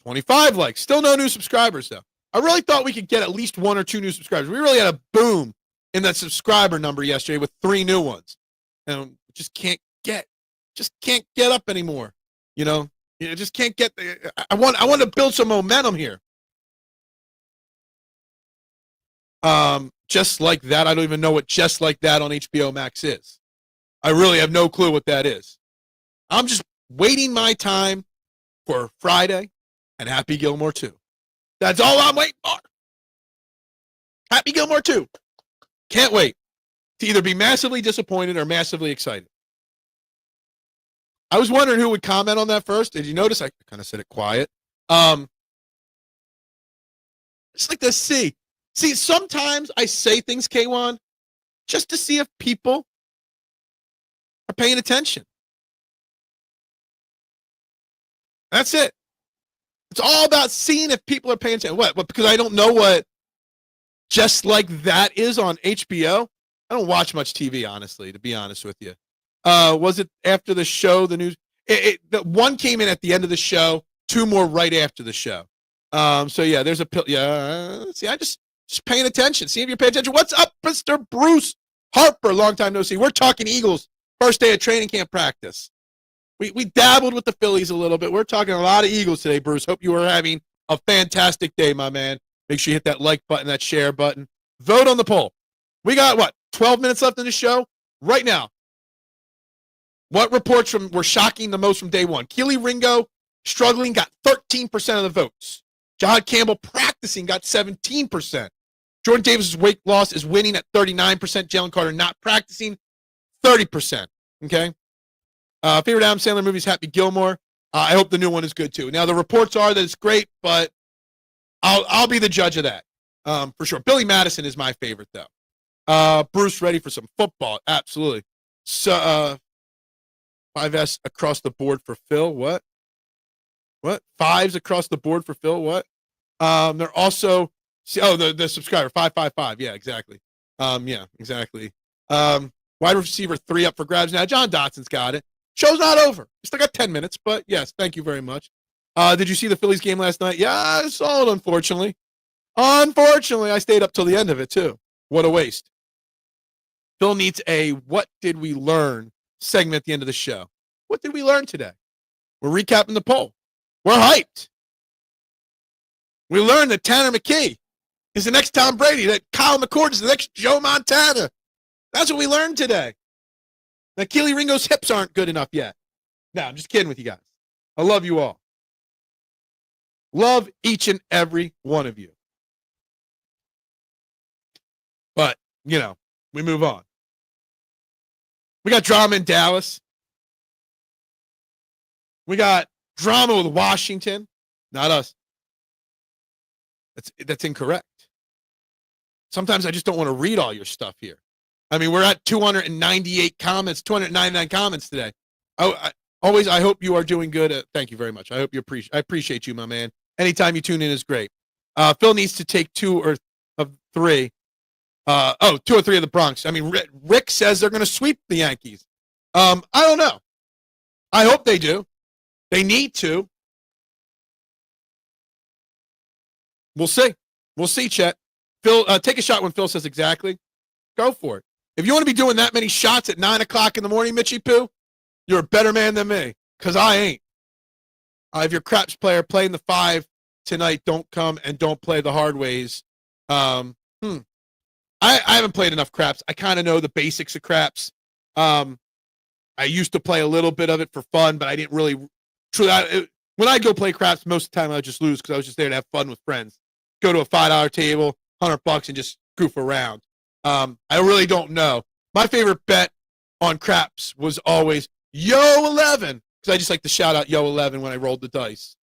25 likes. Still no new subscribers, though. I really thought we could get at least 1 or 2 new subscribers. We really had a boom in that subscriber number yesterday with 3 new ones. And just can't get up anymore. You know, just can't get there. I want to build some momentum here. Just like that. I don't even know what Just Like That on HBO Max is. I really have no clue what that is. I'm just waiting my time for Friday and Happy Gilmore 2. That's all I'm waiting for. Happy Gilmore 2. Can't wait to either be massively disappointed or massively excited. I was wondering who would comment on that first. Did you notice? I kind of said it quiet. Just like to see. See, sometimes I say things, K1, just to see if people are paying attention. That's it. It's all about seeing if people are paying attention. What? Because I don't know what Just Like That is on HBO. I don't watch much TV, honestly, to be honest with you. Was it after the show, the news? The one came in at the end of the show, 2 more right after the show. So, yeah, there's a pill. Yeah, see, I just paying attention. See if you're paying attention. What's up, Mr. Bruce Harper? Long time no see. We're talking Eagles. First day of training camp practice. We dabbled with the Phillies a little bit. We're talking a lot of Eagles today, Bruce. Hope you are having a fantastic day, my man. Make sure you hit that like button, that share button. Vote on the poll. We got, 12 minutes left in the show? Right now. What reports were shocking the most from day one? Keely Ringo struggling, got 13% of the votes. Jihaad Campbell practicing, got 17%. Jordan Davis' weight loss is winning at 39%. Jalen Carter not practicing, 30%. Okay? Favorite Adam Sandler movies, Happy Gilmore. I hope the new one is good, too. Now, the reports are that it's great, but I'll be the judge of that, for sure. Billy Madison is my favorite, though. Bruce, ready for some football? Absolutely. So, 5S across the board for Phil. What? 5s across the board for Phil. What? They're also the subscriber 555. Yeah, exactly. Yeah, exactly. Wide receiver 3 up for grabs now. John Dotson's got it. Show's not over. We still got 10 minutes, but yes, thank you very much. Did you see the Phillies game last night? Yeah, I saw it. Unfortunately, I stayed up till the end of it too. What a waste. Phil needs a "What did we learn?" segment at the end of the show. What did we learn today? We're recapping the poll. We're hyped. We learned that Tanner McKee is the next Tom Brady, that Kyle McCord is the next Joe Montana. That's what we learned today. That Keely Ringo's hips aren't good enough yet. No, I'm just kidding with you guys. I love you all. Love each and every one of you. But, we move on. We got drama in Dallas. We got drama with Washington. Not us. That's incorrect. Sometimes I just don't want to read all your stuff here. I mean, we're at 298 comments, 299 comments today. I hope you are doing good. Thank you very much. I appreciate you, my man. Anytime you tune in is great. Phil needs to take 2 or 3. 2 or 3 of the Bronx. I mean, Rick says they're going to sweep the Yankees. I don't know. I hope they do. They need to. We'll see. We'll see, Chet. Phil, take a shot when Phil says exactly. Go for it. If you want to be doing that many shots at 9 o'clock in the morning, Mitchy Poo, you're a better man than me. because I ain't. If you're a craps player, play in the 5 tonight. Don't come and don't play the hard ways. I haven't played enough craps. I kind of know the basics of craps. I used to play a little bit of it for fun, but I didn't really. When I go play craps, most of the time I would just lose because I was just there to have fun with friends. Go to a $5 table, $100, and just goof around. I really don't know. My favorite bet on craps was always Yo 11, because I just like to shout out Yo 11 when I rolled the dice.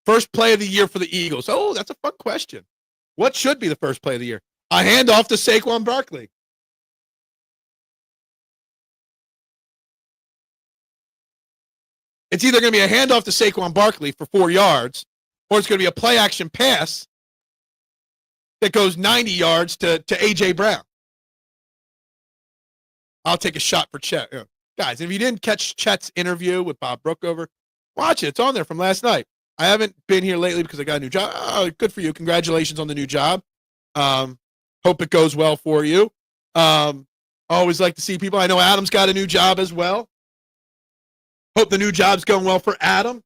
First play of the year for the Eagles. Oh, that's a fun question. What should be the first play of the year? A handoff to Saquon Barkley. It's either going to be a handoff to Saquon Barkley for 4 yards, or it's going to be a play-action pass that goes 90 yards to A.J. Brown. I'll take a shot for Chet. Yeah. Guys, if you didn't catch Chet's interview with Bob Brookover, watch it. It's on there from last night. I haven't been here lately because I got a new job. Oh, good for you. Congratulations on the new job. Hope it goes well for you. Always like to see people. I know Adam's got a new job as well. Hope the new job's going well for Adam.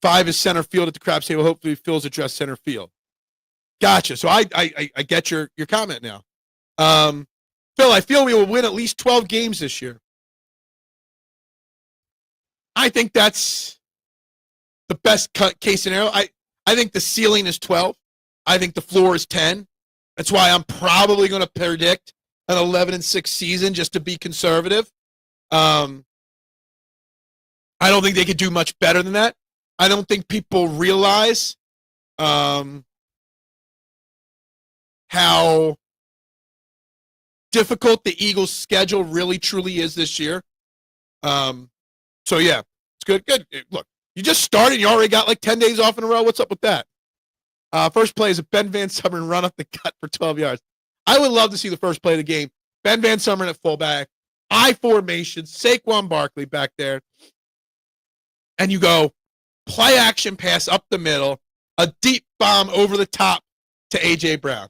Five is center field at the craps table. Hopefully Phil's address center field. Gotcha. So I get your comment now. Phil, I feel we will win at least 12 games this year. I think that's the best case scenario. I think the ceiling is 12. I think the floor is 10. That's why I'm probably going to predict an 11-6 season just to be conservative. I don't think they could do much better than that. I don't think people realize how difficult the Eagles' schedule really truly is this year. So, yeah, it's good. Good. Look, you just started. You already got like 10 days off in a row. What's up with that? First play is a Ben Van Sumeren run up the gut for 12 yards. I would love to see the first play of the game. Ben Van Sumeren at fullback, I formation, Saquon Barkley back there. And you go play action pass up the middle, a deep bomb over the top to A.J. Brown.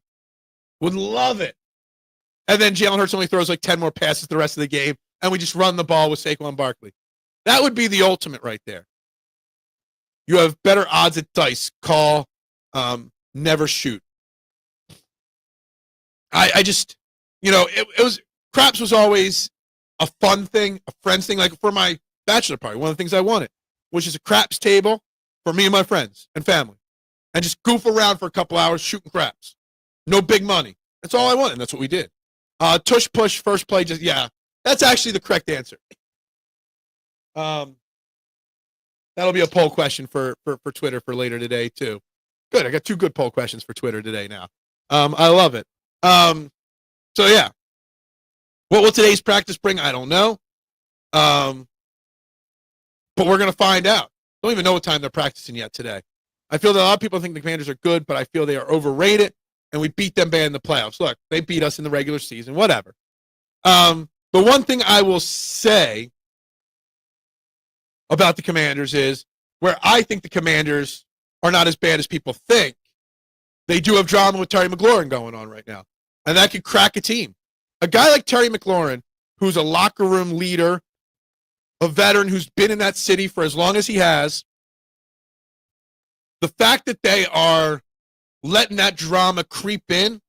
Would love it. And then Jalen Hurts only throws like 10 more passes the rest of the game, and we just run the ball with Saquon Barkley. That would be the ultimate right there. You have better odds at dice. Call, never shoot. I just, it was, craps was always a fun thing, a friends thing. Like for my bachelor party, one of the things I wanted was just a craps table for me and my friends and family. And just goof around for a couple hours shooting craps. No big money. That's all I wanted, and that's what we did. Tush push, first play, that's actually the correct answer. That'll be a poll question for Twitter for later today, too. Good, I got 2 good poll questions for Twitter today now. I love it. So, yeah. What will today's practice bring? I don't know. But we're going to find out. Don't even know what time they're practicing yet today. I feel that a lot of people think the Commanders are good, but I feel they are overrated, and we beat them bad in the playoffs. Look, they beat us in the regular season, whatever. The one thing I will say about the Commanders is where I think the Commanders are not as bad as people think, they do have drama with Terry McLaurin going on right now, and that could crack a team. A guy like Terry McLaurin, who's a locker room leader, a veteran who's been in that city for as long as he has, the fact that they are letting that drama creep in,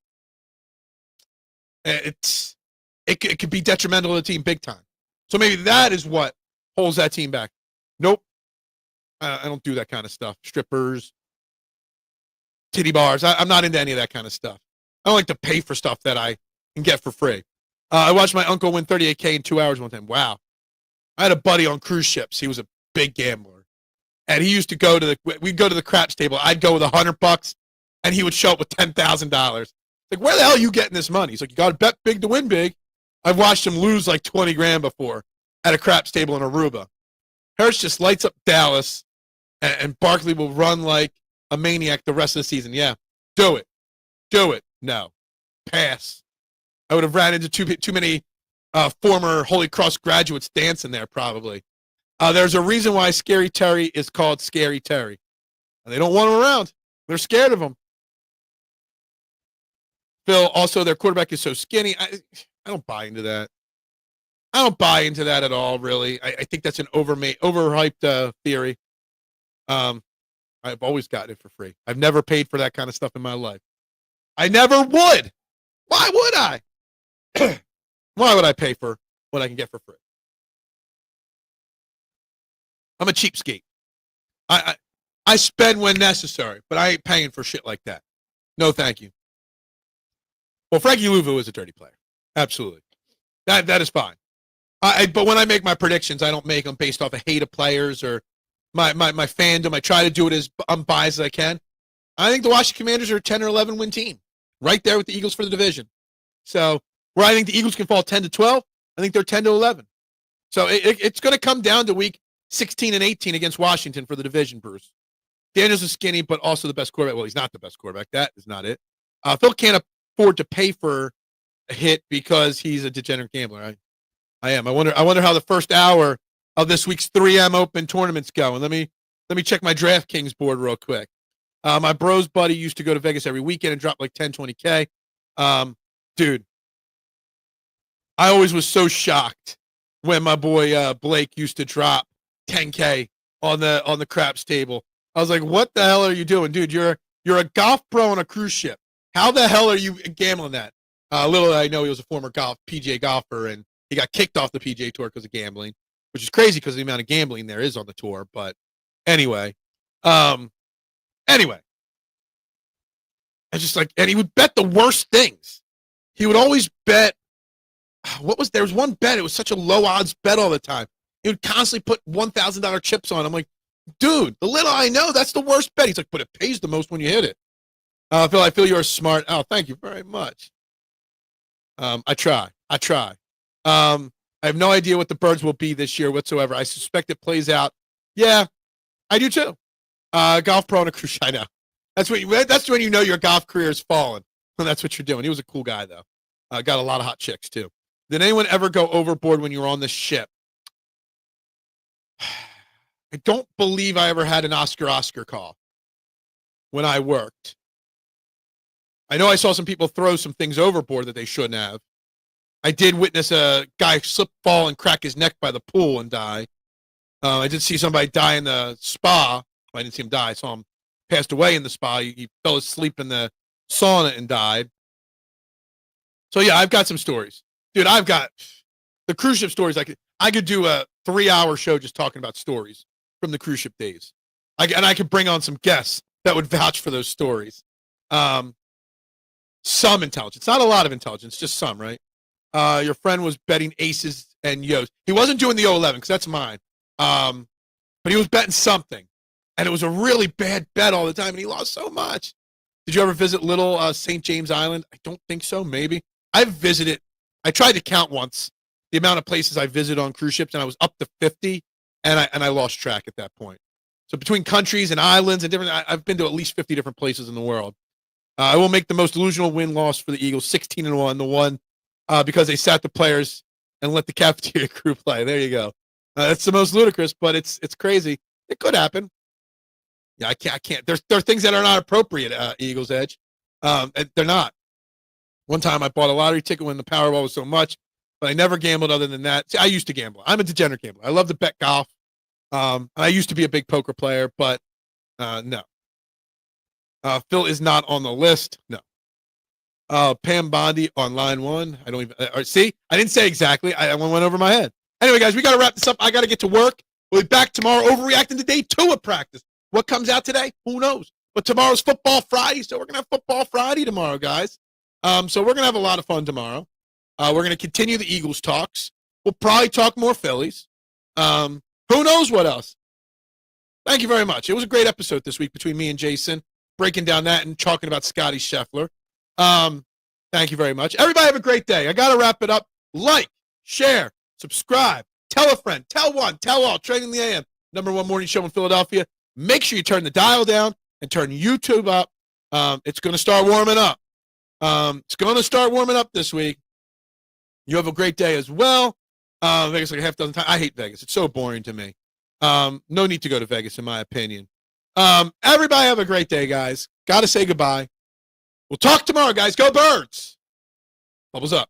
it could be detrimental to the team big time. So maybe that is what holds that team back. Nope. I don't do that kind of stuff. Strippers, titty bars. I'm not into any of that kind of stuff. I don't like to pay for stuff that I can get for free. I watched my uncle win $38K in 2 hours one time. Wow. I had a buddy on cruise ships. He was a big gambler. And he used to we'd go to the craps table. I'd go with $100 and he would show up with $10,000. Like, where the hell are you getting this money? He's like, you got to bet big to win big. I've watched him lose like 20 grand before at a craps table in Aruba. Hurts just lights up Dallas, and Barkley will run like a maniac the rest of the season. Yeah, do it. Do it. No. Pass. I would have ran into too many former Holy Cross graduates dancing there probably. There's a reason why Scary Terry is called Scary Terry. And they don't want him around. They're scared of him. Phil, also their quarterback is so skinny. I don't buy into that. I don't buy into that at all, really. I think that's an overhyped theory. I've always gotten it for free. I've never paid for that kind of stuff in my life. I never would. Why would I? Why would I pay for what I can get for free? I'm a cheapskate. I spend when necessary, but I ain't paying for shit like that. No, thank you. Well, Frankie Louvu is a dirty player. Absolutely. That is fine. But when I make my predictions, I don't make them based off a hate of players or my fandom. I try to do it as unbiased as I can. I think the Washington Commanders are a 10 or 11 win team, right there with the Eagles for the division. So where I think the Eagles can fall 10 to 12, I think they're 10 to 11. So it's going to come down to week 16 and 18 against Washington for the division, Bruce. Daniels is skinny, but also the best quarterback. Well, he's not the best quarterback. That is not it. Phil can't afford to pay for a hit because he's a degenerate gambler. I am. I wonder how the first hour of this week's 3M Open tournament's going. Let me check my DraftKings board real quick. My bros buddy used to go to Vegas every weekend and drop like 10, 20K. Dude, I always was so shocked when my boy Blake used to drop 10K on the craps table. I was like, what the hell are you doing? Dude, you're a golf pro on a cruise ship. How the hell are you gambling that? Little I know he was a former PGA golfer, and he got kicked off the PGA Tour because of gambling, which is crazy because of the amount of gambling there is on the tour. But anyway, I just like, and he would bet the worst things. He would always bet, there was one bet, it was such a low odds bet all the time. He would constantly put $1,000 chips on. I'm like, dude, the little I know, that's the worst bet. He's like, but it pays the most when you hit it. Phil, I feel you're smart. Oh, thank you very much. I try. I have no idea what the birds will be this year whatsoever. I suspect it plays out. Yeah, I do too. Golf pro on a cruise. I know. That's when you know your golf career is fallen. And that's what you're doing. He was a cool guy though. Got a lot of hot chicks too. Did anyone ever go overboard when you were on the ship? I don't believe I ever had an Oscar call when I worked. I know I saw some people throw some things overboard that they shouldn't have. I did witness a guy slip, fall, and crack his neck by the pool and die. I did see somebody die in the spa. I didn't see him die. I saw him passed away in the spa. He fell asleep in the sauna and died. So, yeah, I've got some stories. Dude, I've got the cruise ship stories. I could do a 3-hour show just talking about stories from the cruise ship days. I could bring on some guests that would vouch for those stories. Some intelligence. Not a lot of intelligence, just some, right? Your friend was betting aces and yos. He wasn't doing the 011 because that's mine. But he was betting something. And it was a really bad bet all the time, and he lost so much. Did you ever visit little St. James Island? I don't think so, maybe. I've visited. I tried to count once the amount of places I visited on cruise ships, and I was up to 50, and I lost track at that point. So between countries and islands and different, I've been to at least 50 different places in the world. I will make the most delusional win-loss for the Eagles, 16-1, the one because they sat the players and let the cafeteria crew play. There you go. That's the most ludicrous, but it's crazy. It could happen. Yeah, I can't. There are things that are not appropriate, Eagles Edge. They're not. One time I bought a lottery ticket when the Powerball was so much, but I never gambled other than that. See, I used to gamble. I'm a degenerate gambler. I love to bet golf. I used to be a big poker player, but no. Phil is not on the list. No. Pam Bondi on line one. I don't even see. I didn't say exactly. I went over my head. Anyway, guys, we got to wrap this up. I got to get to work. We'll be back tomorrow. Overreacting to day 2 of practice. What comes out today? Who knows? But tomorrow's Football Friday, so we're gonna have Football Friday tomorrow, guys. So we're gonna have a lot of fun tomorrow. We're gonna continue the Eagles talks. We'll probably talk more Phillies. Who knows what else? Thank you very much. It was a great episode this week between me and Jason, breaking down that and talking about Scotty Scheffler. Thank you very much. Everybody have a great day. I got to wrap it up. Like, share, subscribe, tell a friend, tell one, tell all. Training the AM, #1 morning show in Philadelphia. Make sure you turn the dial down and turn YouTube up. It's going to start warming up. It's going to start warming up this week. You have a great day as well. Vegas like a half dozen times. I hate Vegas. It's so boring to me. No need to go to Vegas, in my opinion. Everybody have a great day, guys. Got to say goodbye. We'll talk tomorrow, guys. Go Birds. Bubbles up.